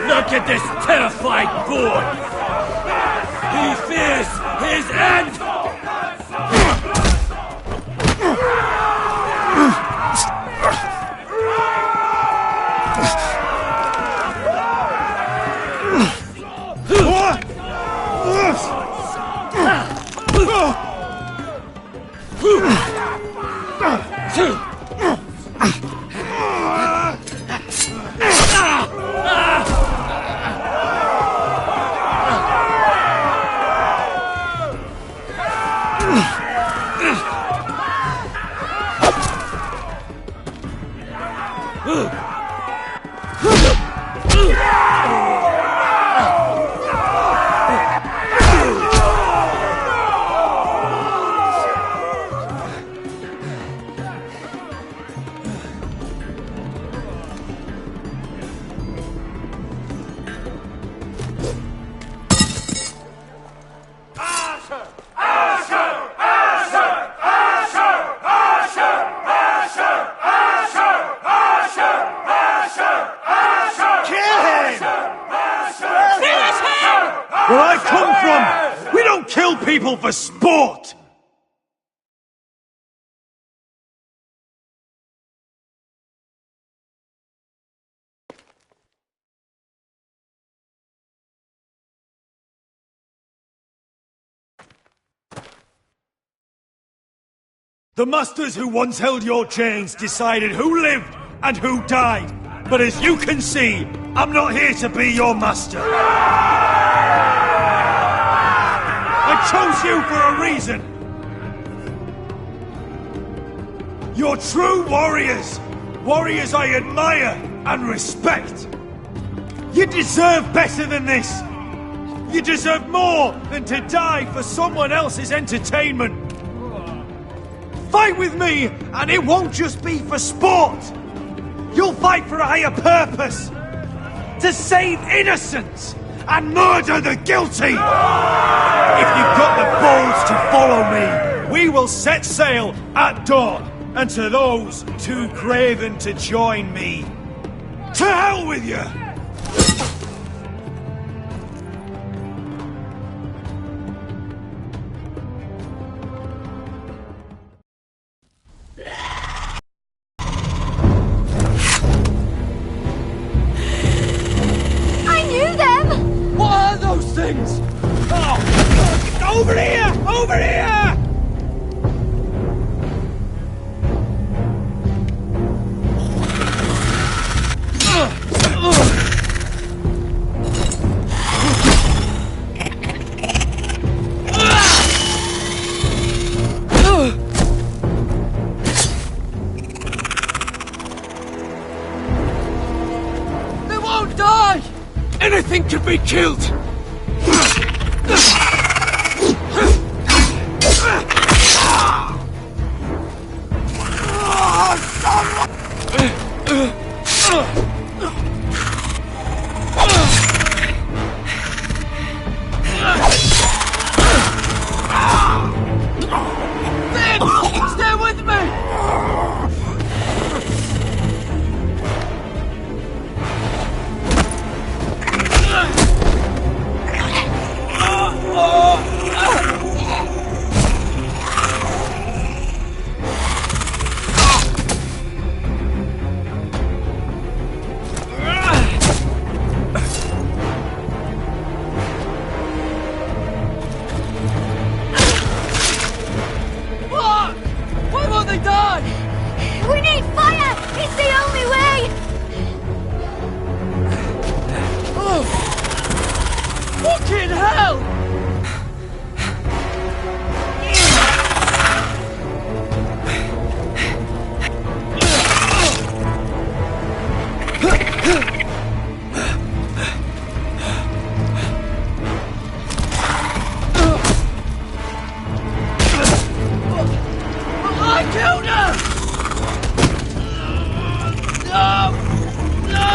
Look at this terrified boy! He fears his end! Where I come from, we don't kill people for sport! The masters who once held your chains decided who lived and who died. But as you can see, I'm not here to be your master. I chose you for a reason. You're true warriors. Warriors I admire and respect. You deserve better than this. You deserve more than to die for someone else's entertainment. Fight with me, and it won't just be for sport. You'll fight for a higher purpose. To save innocents and murder the guilty. If you've got the balls to follow me, we will set sail at dawn. And to those too craven to join me, to hell with you! Things! Oh! Over here! Over here! They won't die! Anything can be killed! Stay with me! die! We need fire! It's the only way! Oh! Fucking hell! I killed her! No! No!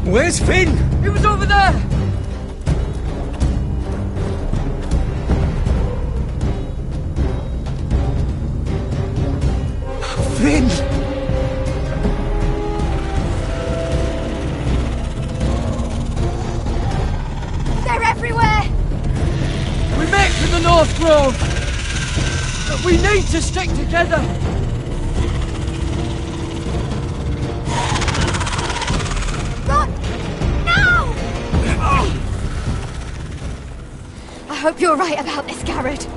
Where's Finn? He was over there! Finn! They're everywhere! We make for the North Grove! But we need to stick together! Run! Now! I hope you're right about this, Garrett.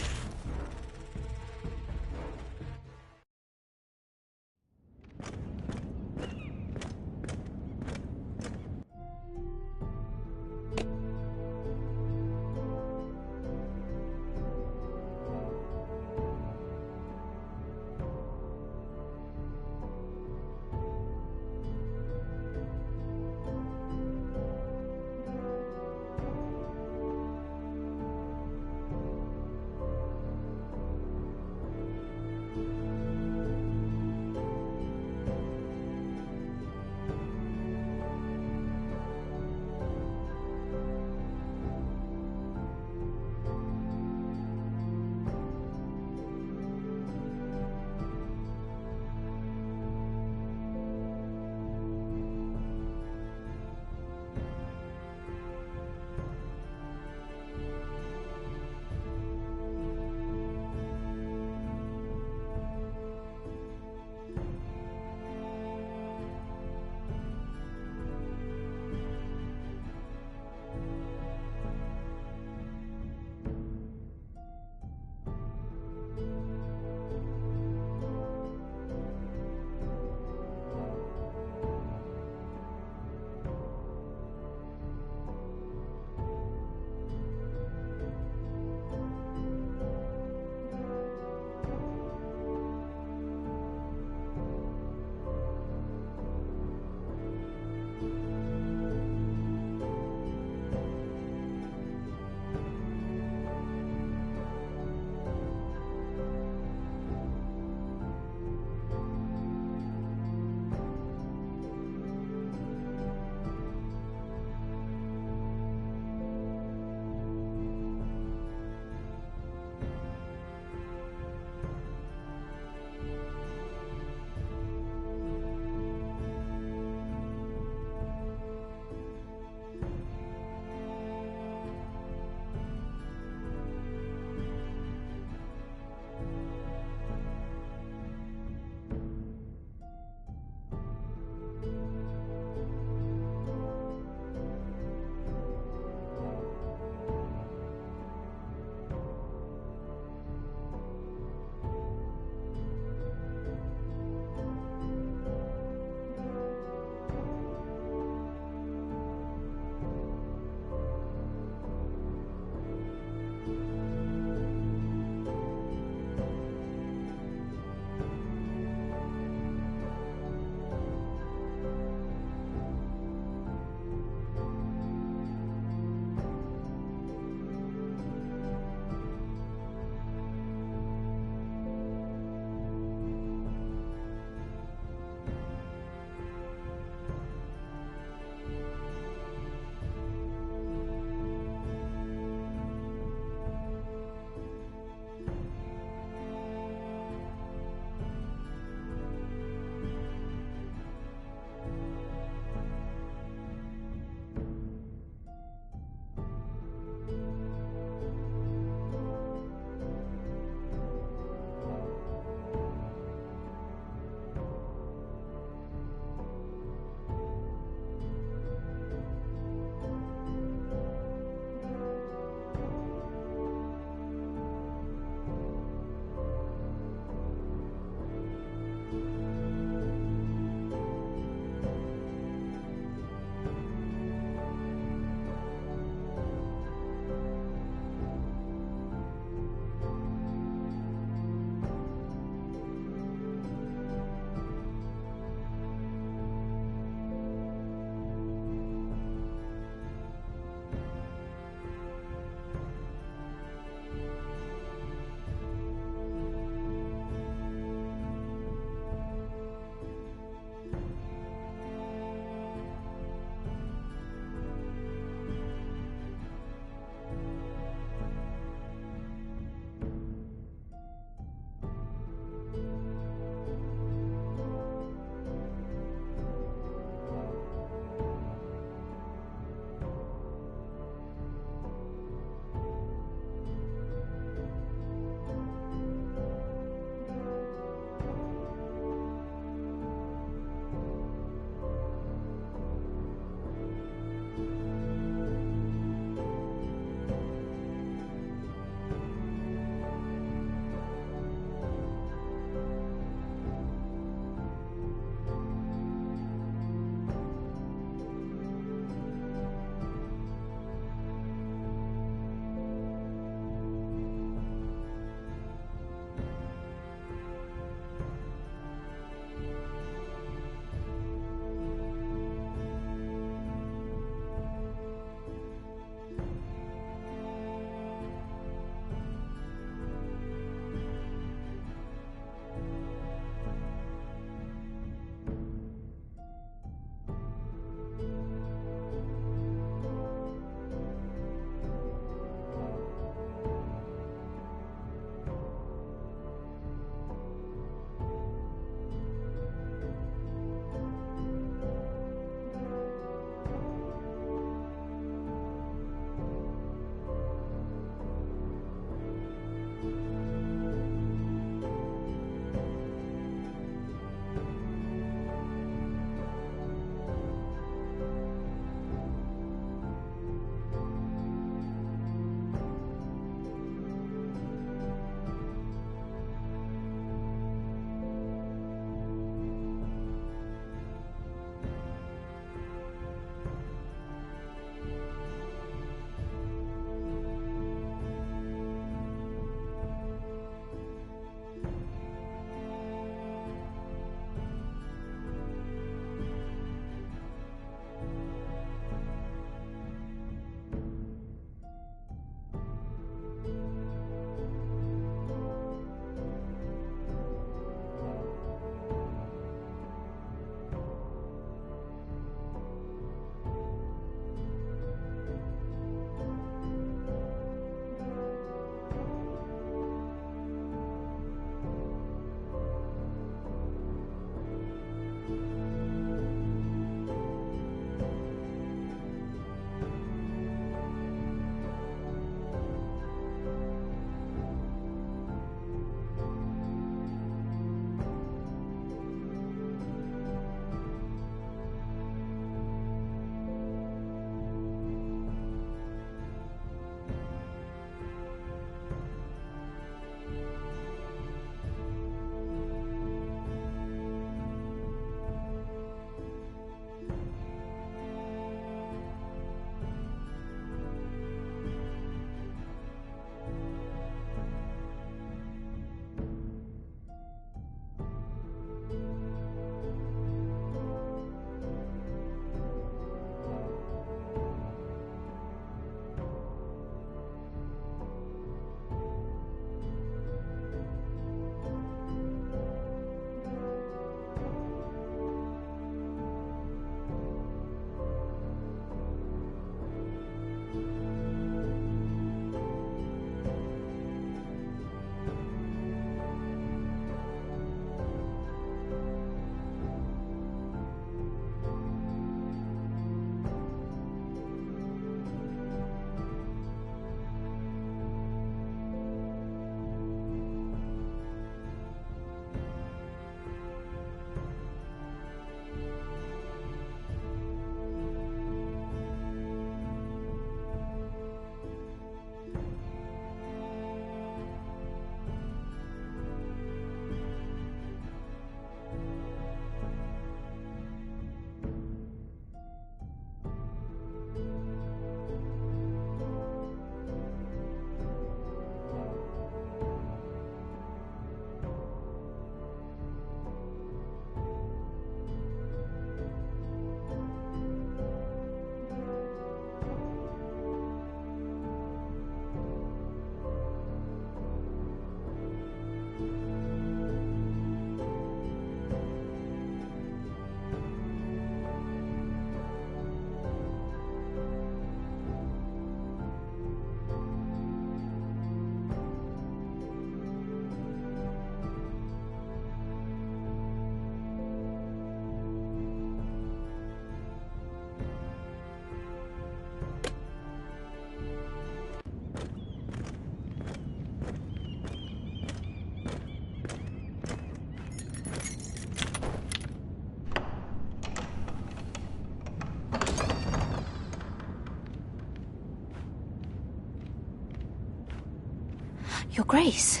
Your Grace.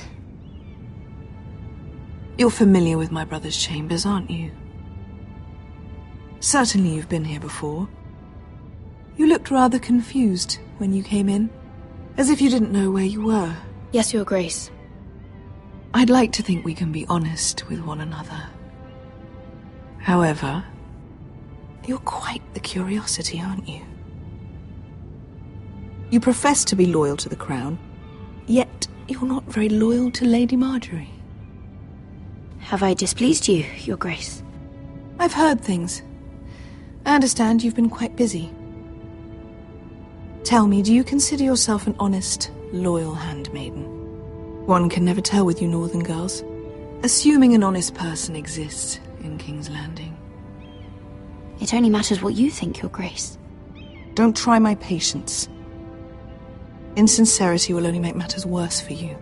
You're familiar with my brother's chambers, aren't you? Certainly you've been here before. You looked rather confused when you came in, as if you didn't know where you were. Yes, Your Grace. I'd like to think we can be honest with one another. However, you're quite the curiosity, aren't you? You profess to be loyal to the crown, yet you're not very loyal to Lady Marjorie. Have I displeased you, Your Grace? I've heard things. I understand you've been quite busy. Tell me, do you consider yourself an honest, loyal handmaiden? One can never tell with you northern girls. Assuming an honest person exists in King's Landing. It only matters what you think, Your Grace. Don't try my patience. Insincerity will only make matters worse for you.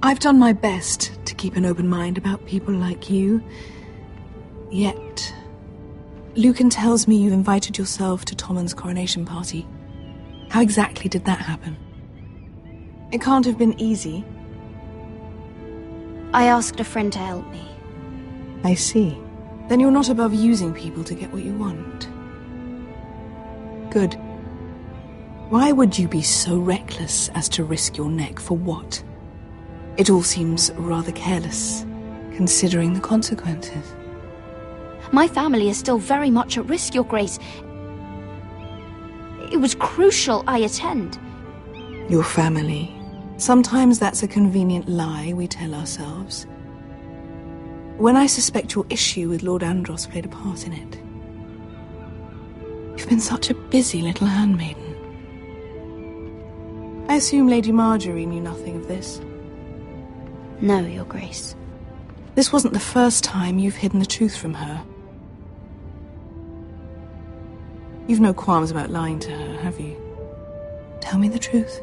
I've done my best to keep an open mind about people like you. Yet, Lucan tells me you invited yourself to Tommen's coronation party. How exactly did that happen? It can't have been easy. I asked a friend to help me. I see. Then you're not above using people to get what you want. Good. Why would you be so reckless as to risk your neck for what? It all seems rather careless, considering the consequences. My family is still very much at risk, Your Grace. It was crucial I attend. Your family. Sometimes that's a convenient lie we tell ourselves. When I suspect your issue with Lord Andros played a part in it. You've been such a busy little handmaiden. I assume Lady Marjorie knew nothing of this. No, Your Grace. This wasn't the first time you've hidden the truth from her. You've no qualms about lying to her, have you? Tell me the truth.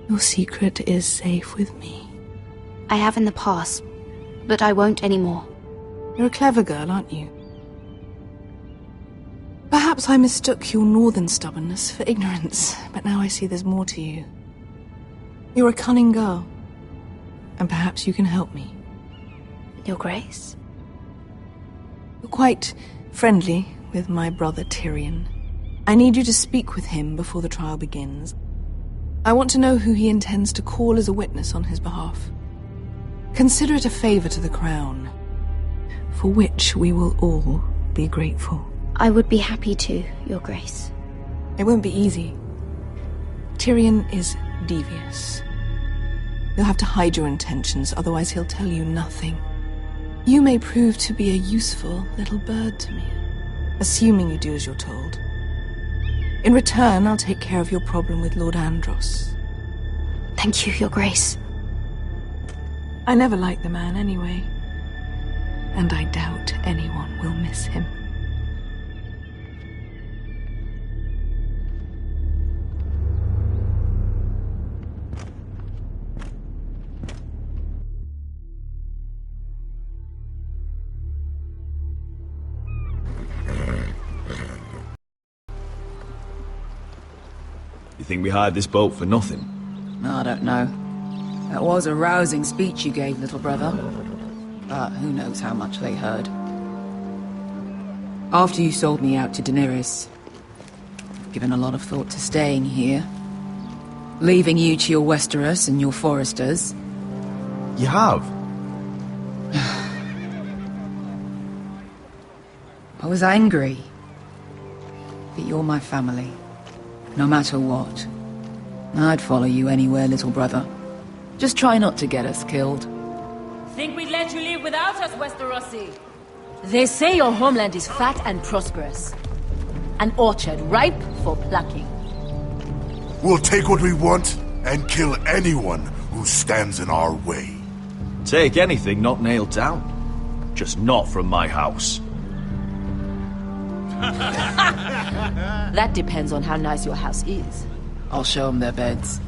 Your secret is safe with me. I have in the past, but I won't anymore. You're a clever girl, aren't you? Perhaps I mistook your northern stubbornness for ignorance, but now I see there's more to you. You're a cunning girl, and perhaps you can help me. Your Grace? You're quite friendly with my brother Tyrion. I need you to speak with him before the trial begins. I want to know who he intends to call as a witness on his behalf. Consider it a favor to the crown, for which we will all be grateful. I would be happy to, Your Grace. It won't be easy. Tyrion is devious. You'll have to hide your intentions, otherwise he'll tell you nothing. You may prove to be a useful little bird to me, assuming you do as you're told. In return, I'll take care of your problem with Lord Andros. Thank you, Your Grace. I never liked the man anyway, and I doubt anyone will miss him. You think we hired this boat for nothing? I don't know. That was a rousing speech you gave, little brother. But who knows how much they heard. After you sold me out to Daenerys, I've given a lot of thought to staying here. Leaving you to your Westeros and your Foresters. You have? I was angry. But you're my family. No matter what. I'd follow you anywhere, little brother. Just try not to get us killed. Think we'd let you leave without us, Westerosi? They say your homeland is fat and prosperous. An orchard ripe for plucking. We'll take what we want and kill anyone who stands in our way. Take anything not nailed down. Just not from my house. That depends on how nice your house is. I'll show them their beds.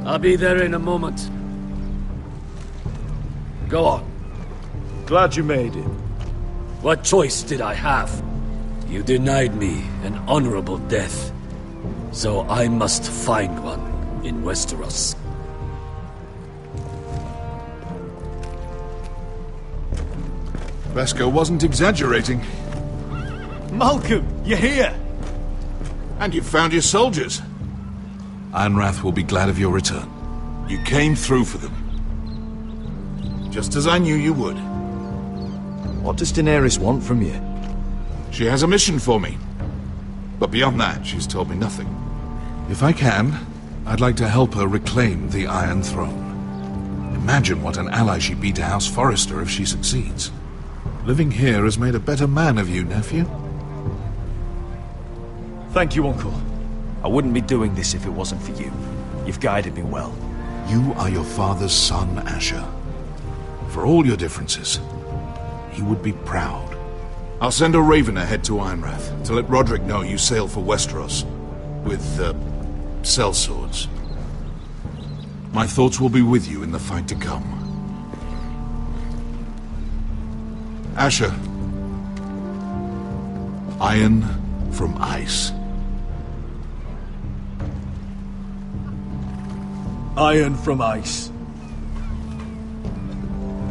I'll be there in a moment. Go on. Glad you made it. What choice did I have? You denied me an honorable death, so I must find one in Westeros. Vesco wasn't exaggerating. Malcolm, you're here! And you've found your soldiers. Ironrath will be glad of your return. You came through for them. Just as I knew you would. What does Daenerys want from you? She has a mission for me. But beyond that, she's told me nothing. If I can, I'd like to help her reclaim the Iron Throne. Imagine what an ally she'd be to House Forrester if she succeeds. Living here has made a better man of you, nephew. Thank you, Uncle. I wouldn't be doing this if it wasn't for you. You've guided me well. You are your father's son, Asher. For all your differences, he would be proud. I'll send a raven ahead to Ironrath to let Roderick know you sail for Westeros with, sellswords. My thoughts will be with you in the fight to come. Asher. Iron from ice. Iron from ice.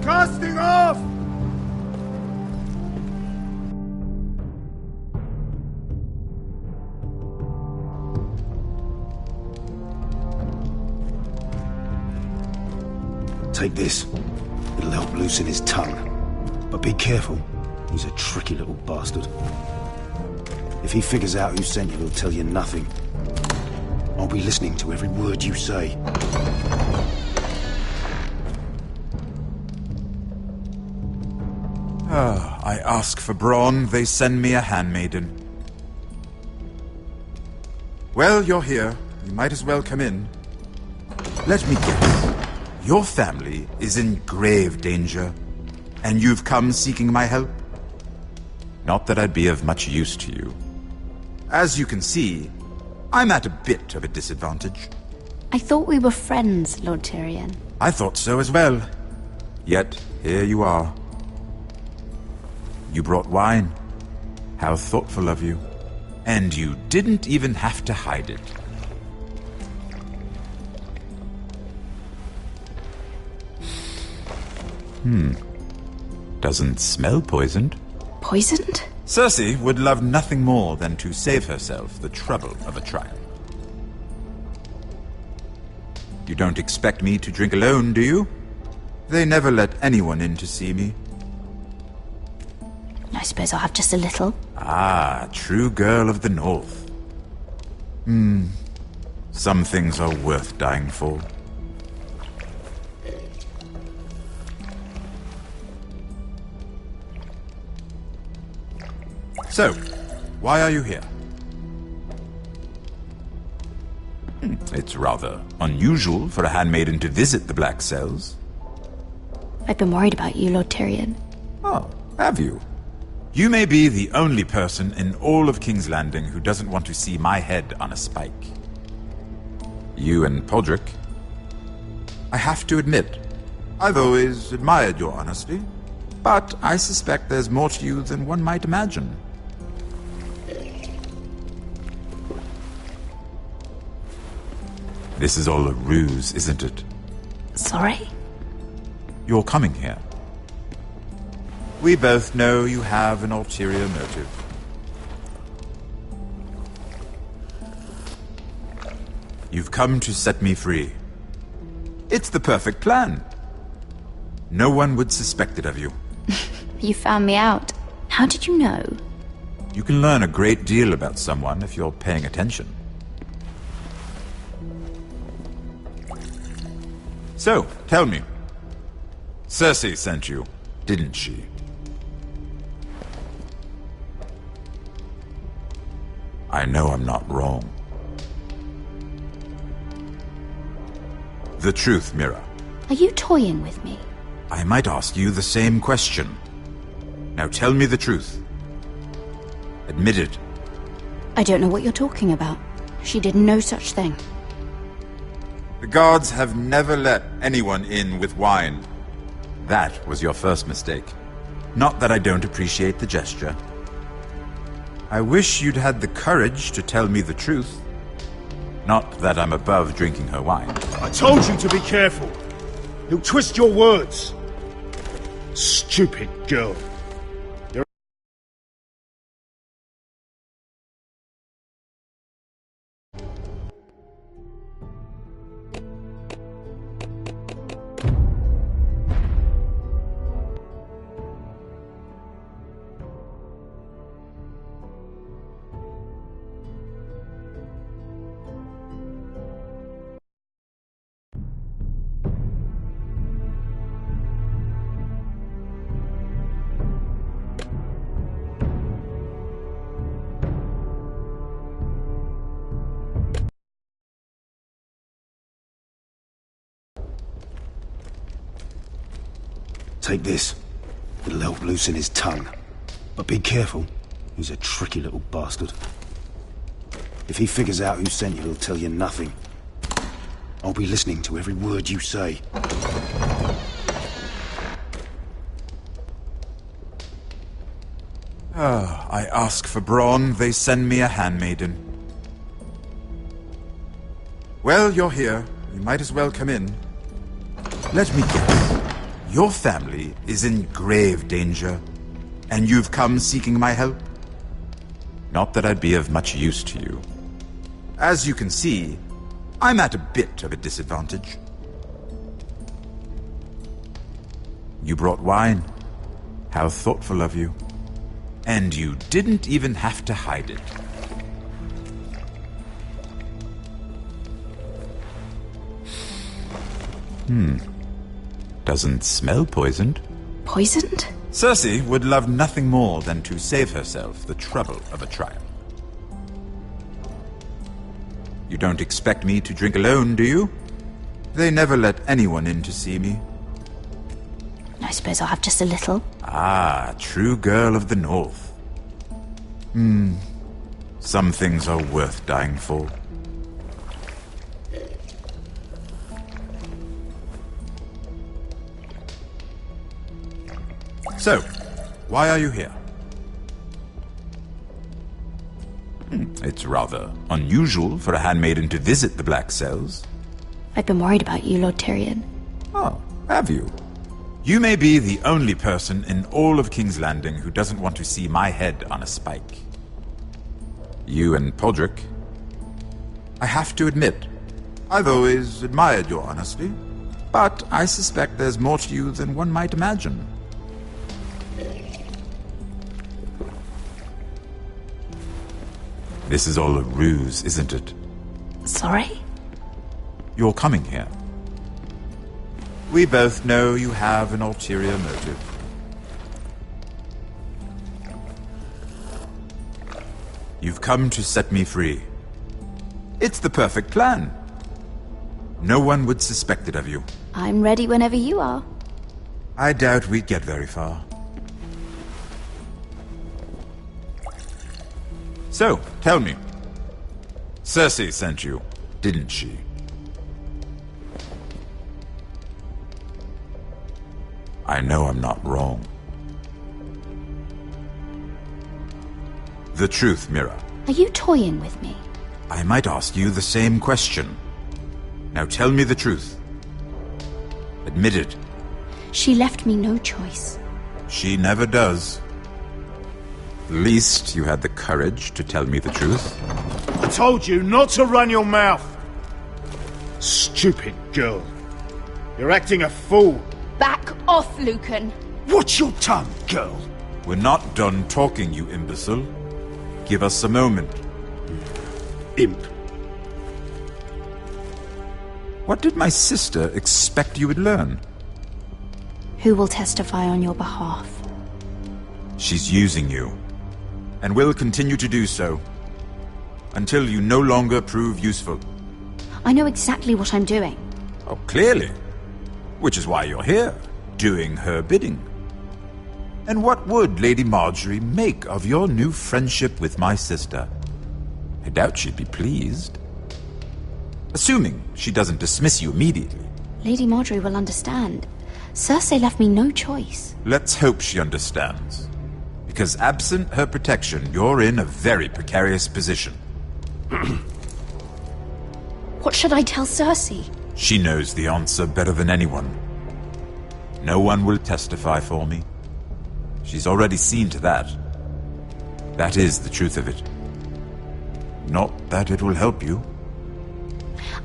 Casting off! Take this. It'll help loosen his tongue. But be careful. He's a tricky little bastard. If he figures out who sent you, he'll tell you nothing. I'll be listening to every word you say. I ask for brawn, they send me a handmaiden. Well, you're here. You might as well come in. Let me guess. Your family is in grave danger, and you've come seeking my help? Not that I'd be of much use to you. As you can see, I'm at a bit of a disadvantage. I thought we were friends, Lord Tyrion. I thought so as well. Yet, here you are. You brought wine. How thoughtful of you. And you didn't even have to hide it. Doesn't smell poisoned. Poisoned? Cersei would love nothing more than to save herself the trouble of a trial. You don't expect me to drink alone, do you? They never let anyone in to see me. I suppose I'll have just a little. Ah, true girl of the North. Some things are worth dying for. So, why are you here? It's rather unusual for a handmaiden to visit the Black Cells. I've been worried about you, Lord Tyrion. Oh, have you? You may be the only person in all of King's Landing who doesn't want to see my head on a spike. You and Podrick. I have to admit, I've always admired your honesty, but I suspect there's more to you than one might imagine. This is all a ruse, isn't it? Sorry? You're coming here. We both know you have an ulterior motive. You've come to set me free. It's the perfect plan. No one would suspect it of you. You found me out. How did you know? You can learn a great deal about someone if you're paying attention. So, tell me. Cersei sent you, didn't she? I know I'm not wrong. The truth, Mira. Are you toying with me? I might ask you the same question. Now tell me the truth. Admit it. I don't know what you're talking about. She did no such thing. The guards have never let anyone in with wine. That was your first mistake. Not that I don't appreciate the gesture. I wish you'd had the courage to tell me the truth. Not that I'm above drinking her wine. I told you to be careful. He'll twist your words. Stupid girl. Take this. It'll help loosen his tongue. But be careful. He's a tricky little bastard. If he figures out who sent you, he'll tell you nothing. I'll be listening to every word you say. I ask for brawn, they send me a handmaiden. Well, you're here. You might as well come in. Let me guess. Your family is in grave danger, and you've come seeking my help? Not that I'd be of much use to you. As you can see, I'm at a bit of a disadvantage. You brought wine. How thoughtful of you. And you didn't even have to hide it. Doesn't smell poisoned. Poisoned? Cersei would love nothing more than to save herself the trouble of a trial. You don't expect me to drink alone, do you? They never let anyone in to see me. I suppose I'll have just a little. Ah, true girl of the North. Some things are worth dying for. So, why are you here? It's rather unusual for a handmaiden to visit the Black Cells. I've been worried about you, Lord Tyrion. Oh, have you? You may be the only person in all of King's Landing who doesn't want to see my head on a spike. You and Podrick. I have to admit, I've always admired your honesty, but I suspect there's more to you than one might imagine. This is all a ruse, isn't it? Sorry? You're coming here. We both know you have an ulterior motive. You've come to set me free. It's the perfect plan. No one would suspect it of you. I'm ready whenever you are. I doubt we'd get very far. So, tell me. Cersei sent you, didn't she? I know I'm not wrong. The truth, Mira. Are you toying with me? I might ask you the same question. Now tell me the truth. Admit it. She left me no choice. She never does. At least you had the courage to tell me the truth. I told you not to run your mouth. Stupid girl. You're acting a fool. Back off, Lucan. Watch your tongue, girl. We're not done talking, you imbecile. Give us a moment. Imp. What did my sister expect you would learn? Who will testify on your behalf? She's using you, and will continue to do so, until you no longer prove useful. I know exactly what I'm doing. Oh, clearly. Which is why you're here, doing her bidding. And what would Lady Marjorie make of your new friendship with my sister? I doubt she'd be pleased. Assuming she doesn't dismiss you immediately. Lady Marjorie will understand. Cersei left me no choice. Let's hope she understands. Because absent her protection, you're in a very precarious position. What should I tell Cersei? She knows the answer better than anyone. No one will testify for me. She's already seen to that. That is the truth of it. Not that it will help you.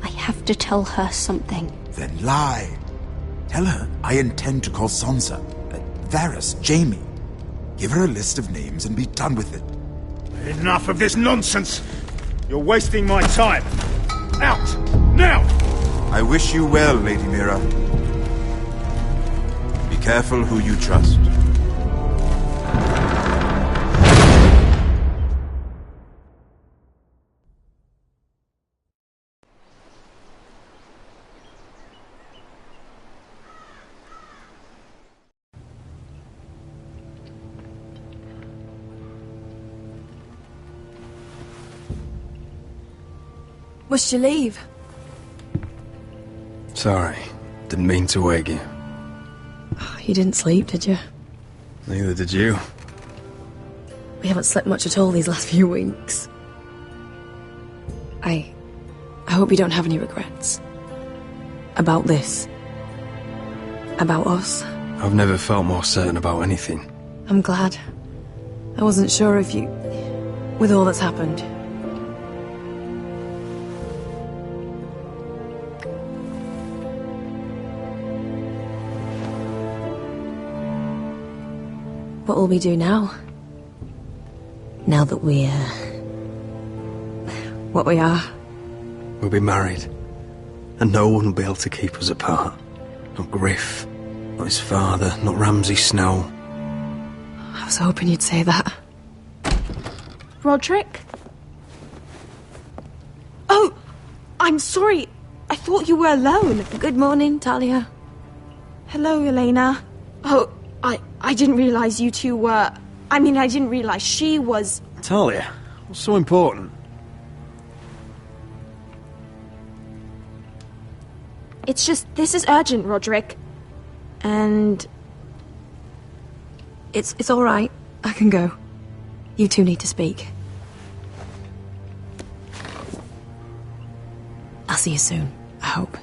I have to tell her something. Then lie. Tell her I intend to call Sansa, Varys, Jaime. Give her a list of names and be done with it. Enough of this nonsense! You're wasting my time! Out! Now! I wish you well, Lady Mira. Be careful who you trust. Must you leave? Sorry. Didn't mean to wake you. You didn't sleep, did you? Neither did you. We haven't slept much at all these last few weeks. I hope you don't have any regrets. About this. About us. I've never felt more certain about anything. I'm glad. I wasn't sure if you... with all that's happened. What will we do now? Now that we're... what we are? We'll be married. And no one will be able to keep us apart. Not Griff, not his father, not Ramsay Snow. I was hoping you'd say that. Roderick? Oh! I'm sorry. I thought you were alone. Good morning, Talia. Hello, Elena. Oh, I didn't realize you two were... I mean, I didn't realize she was... Talia, what's so important? It's just, this is urgent, Roderick. And... It's all right. I can go. You two need to speak. I'll see you soon, I hope.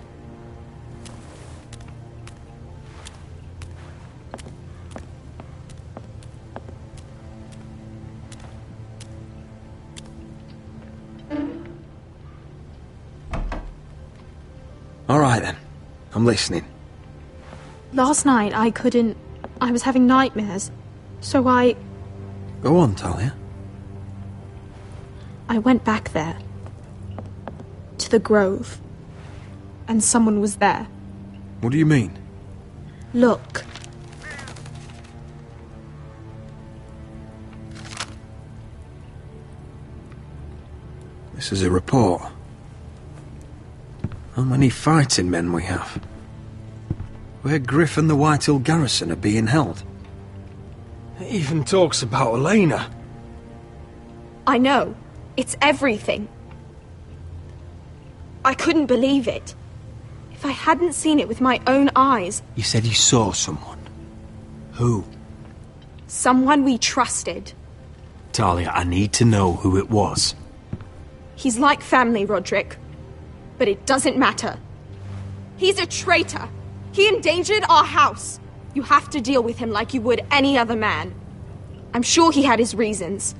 All right, then. I'm listening. Last night, I couldn't... I was having nightmares. So I Go on, Talia. went back there. To the grove. And someone was there. What do you mean? Look. This is a report. How many fighting men we have? Where Griff and the Whitehill garrison are being held. It even talks about Elena. I know. It's everything. I couldn't believe it. If I hadn't seen it with my own eyes... You said you saw someone. Who? Someone we trusted. Talia, I need to know who it was. He's like family, Roderick. But it doesn't matter. He's a traitor. He endangered our house. You have to deal with him like you would any other man. I'm sure he had his reasons.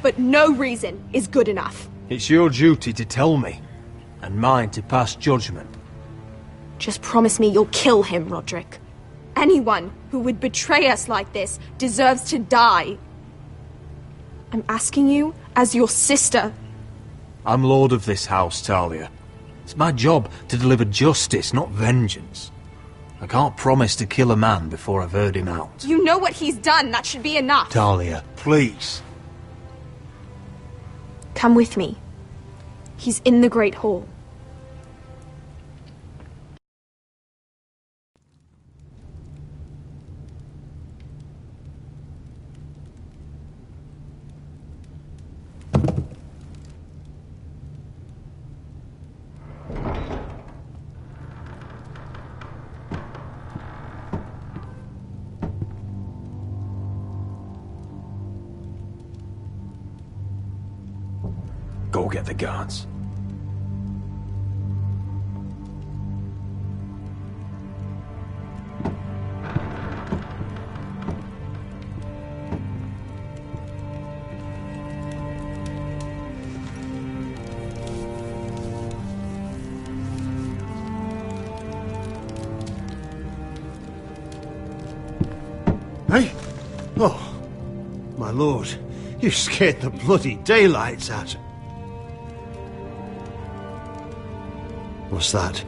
But no reason is good enough. It's your duty to tell me. And mine to pass judgment. Just promise me you'll kill him, Roderick. Anyone who would betray us like this deserves to die. I'm asking you as your sister. I'm lord of this house, Talia. It's my job to deliver justice, not vengeance. I can't promise to kill a man before I've heard him out. You know what he's done. That should be enough. Talia, please. Come with me. He's in the Great Hall. get the guards. Hey? Oh, my lord, you scared the bloody daylights out. What's that?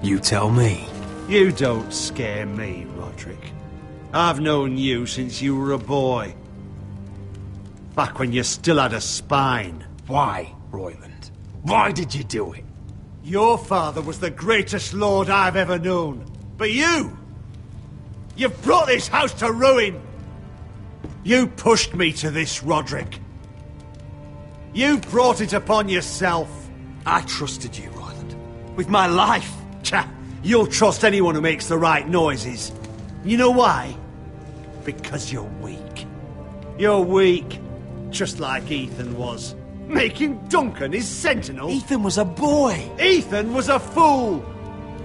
You tell me. You don't scare me, Roderick. I've known you since you were a boy. Back when you still had a spine. Why, Royland? Why did you do it? Your father was the greatest lord I've ever known. But you! You've brought this house to ruin! You pushed me to this, Roderick. You brought it upon yourself. I trusted you, Royland. With my life. Tcha, you'll trust anyone who makes the right noises. You know why? Because you're weak. You're weak. Just like Ethan was. Making Duncan his sentinel. Ethan was a boy. Ethan was a fool.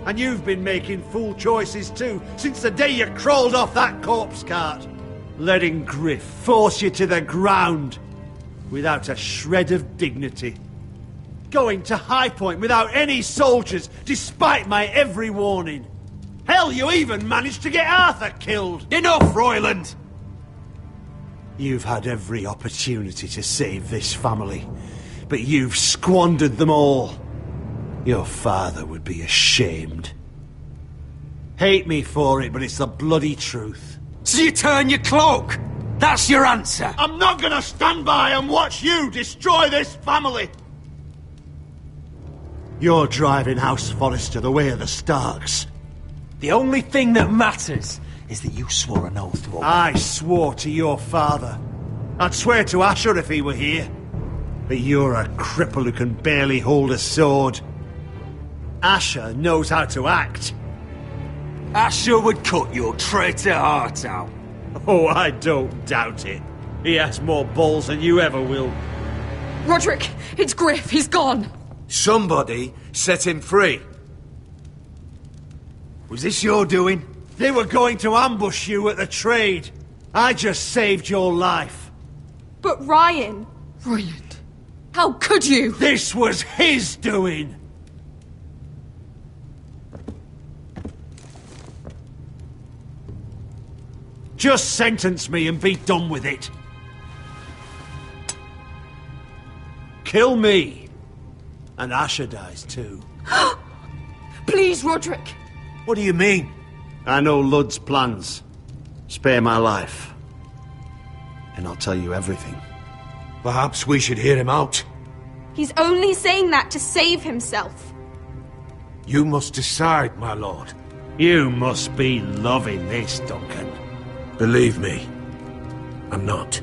And you've been making fool choices too, since the day you crawled off that corpse cart. Letting Griff force you to the ground, without a shred of dignity. Going to High Point without any soldiers, despite my every warning. Hell, you even managed to get Arthur killed. Enough, Royland! You've had every opportunity to save this family, but you've squandered them all. Your father would be ashamed. Hate me for it, but it's the bloody truth. So you turn your cloak? That's your answer? I'm not gonna stand by and watch you destroy this family! You're driving House Forrester the way of the Starks. The only thing that matters is that you swore an oath to obey. I swore to your father. I'd swear to Asher if he were here. But you're a cripple who can barely hold a sword. Asher knows how to act. Asher would cut your traitor heart out. Oh, I don't doubt it. He has more balls than you ever will. Roderick, it's Griff. He's gone. Somebody set him free. Was this your doing? They were going to ambush you at the trade. I just saved your life. But Ryan... Royland, how could you? This was his doing. Just sentence me and be done with it. Kill me. And Asher dies too. Please, Roderick. What do you mean? I know Ludd's plans. Spare my life. And I'll tell you everything. Perhaps we should hear him out. He's only saying that to save himself. You must decide, my lord. You must be loving this, Duncan. Believe me, I'm not.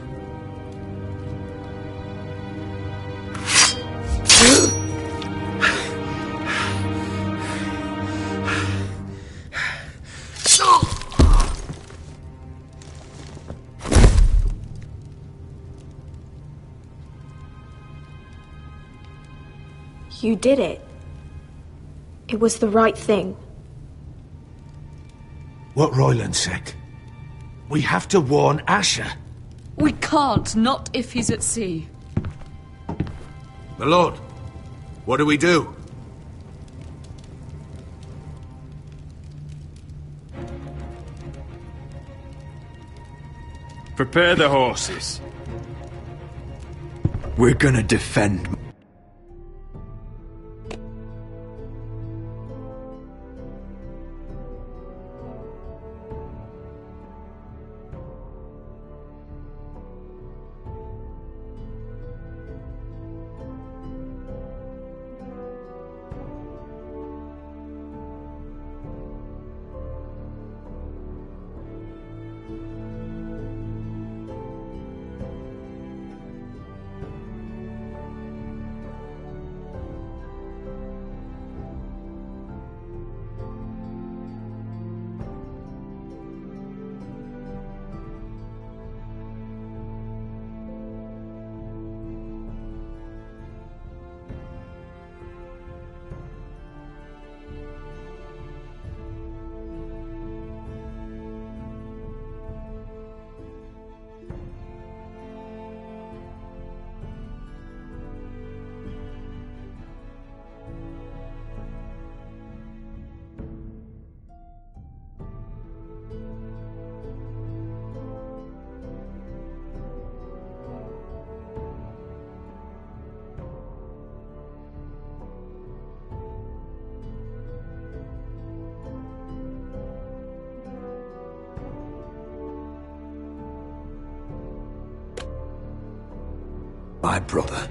You did it. It was the right thing. What Royland said. We have to warn Asher. We can't, not if he's at sea. My lord, what do we do? Prepare the horses. We're gonna defend. My brother.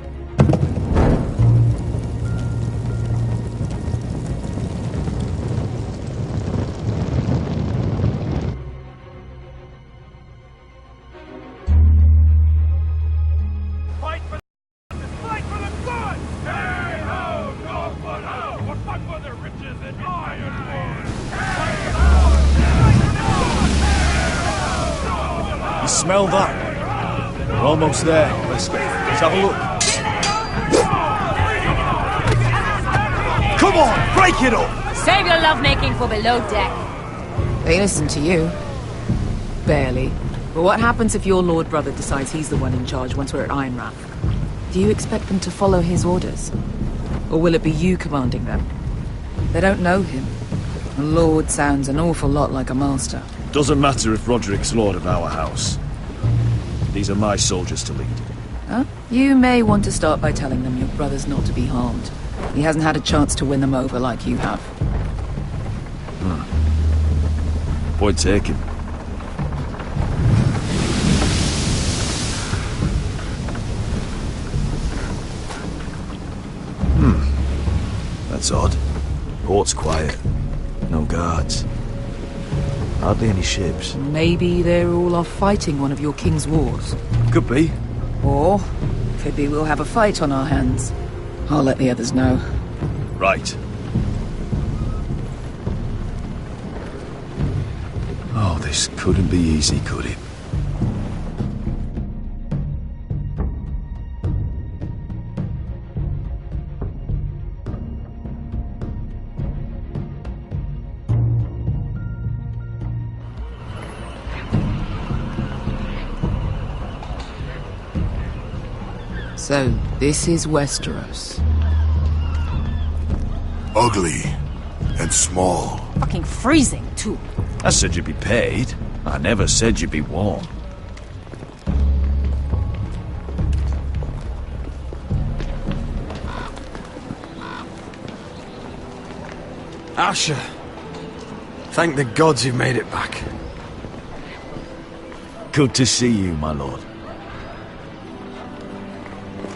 You smell that? We're almost there. Let's have a look. Come on, break it up! Save your lovemaking for below deck. They listen to you. Barely. But what happens if your lord brother decides he's the one in charge once we're at Ironrath? Do you expect them to follow his orders? Or will it be you commanding them? They don't know him. A lord sounds an awful lot like a master. Doesn't matter if Roderick's lord of our house. These are my soldiers to lead. Huh? You may want to start by telling them your brother's not to be harmed. He hasn't had a chance to win them over like you have. Point taken. That's odd. Port's quiet. No guards. Hardly any ships. Maybe they're all off fighting one of your king's wars. Could be. Or could be we'll have a fight on our hands. I'll let the others know. Right. Oh, this couldn't be easy, could it? So, this is Westeros. Ugly and small. Fucking freezing, too. I said you'd be paid. I never said you'd be warm. Asher. Thank the gods you've made it back. Good to see you, my lord.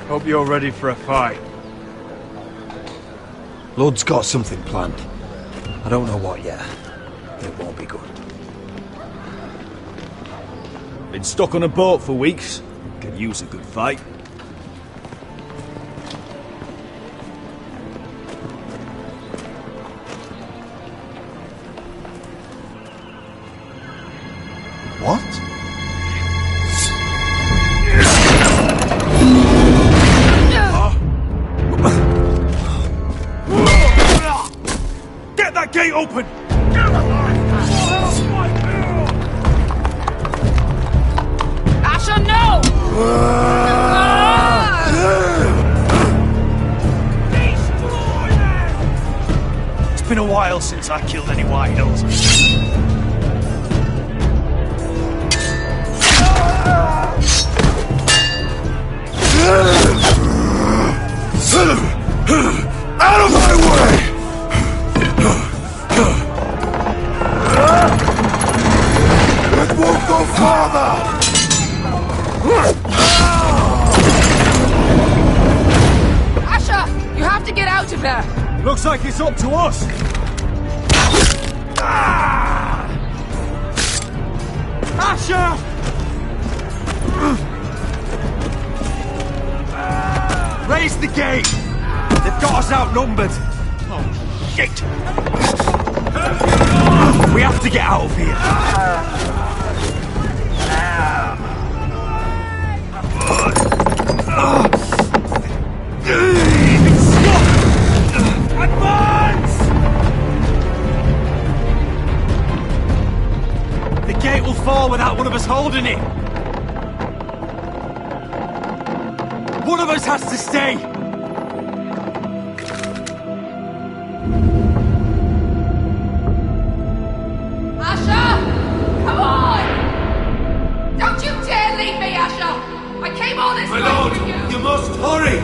Hope you're ready for a fight. Lord's got something planned. I don't know what yet. It won't be good. Been stuck on a boat for weeks. Could use a good fight. What? Get that gate open! Asher, no! It's been a while since I killed any White Hills. Out of my way! It won't go farther! Asher, you have to get out of there! Looks like it's up to us! Asher! Raise the gate! They've got us outnumbered! Oh, shit! We have to get out of here! It's stuck! Advance! The gate will fall without one of us holding it! One of us has to stay! Asher! Come on! Don't you dare leave me, Asher! I came all this My way lord, for you! you must hurry!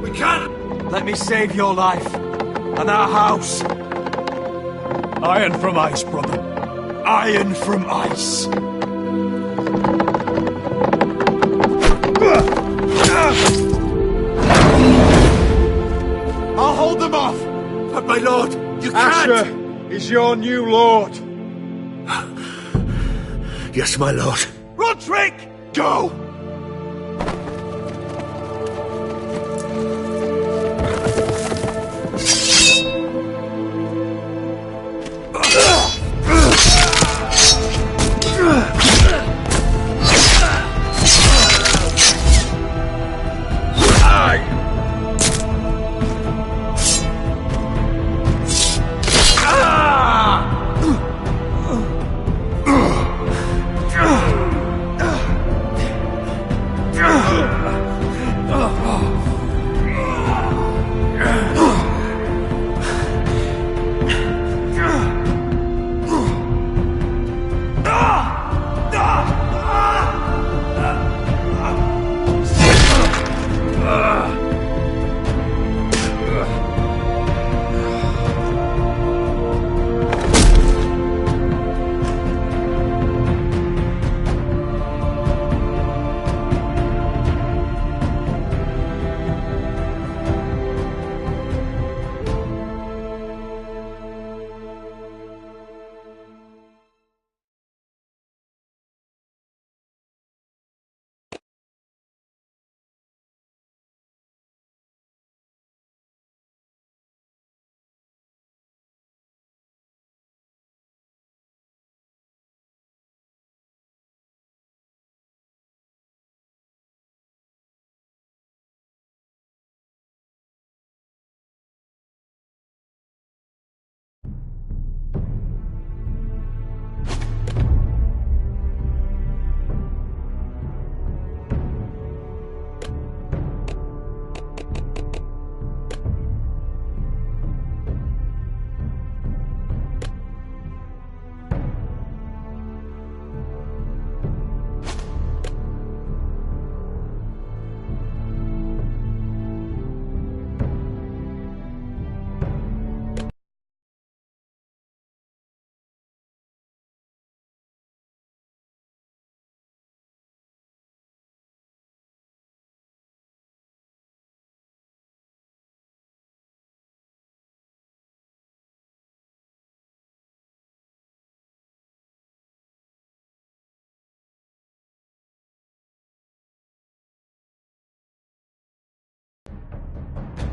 We can't... Let me save your life. And our house. Iron from ice, brother. Iron from ice. But my lord, you Asher can't! is your new lord. Yes, my lord. Roderick! Go!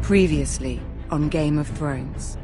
Previously on Game of Thrones.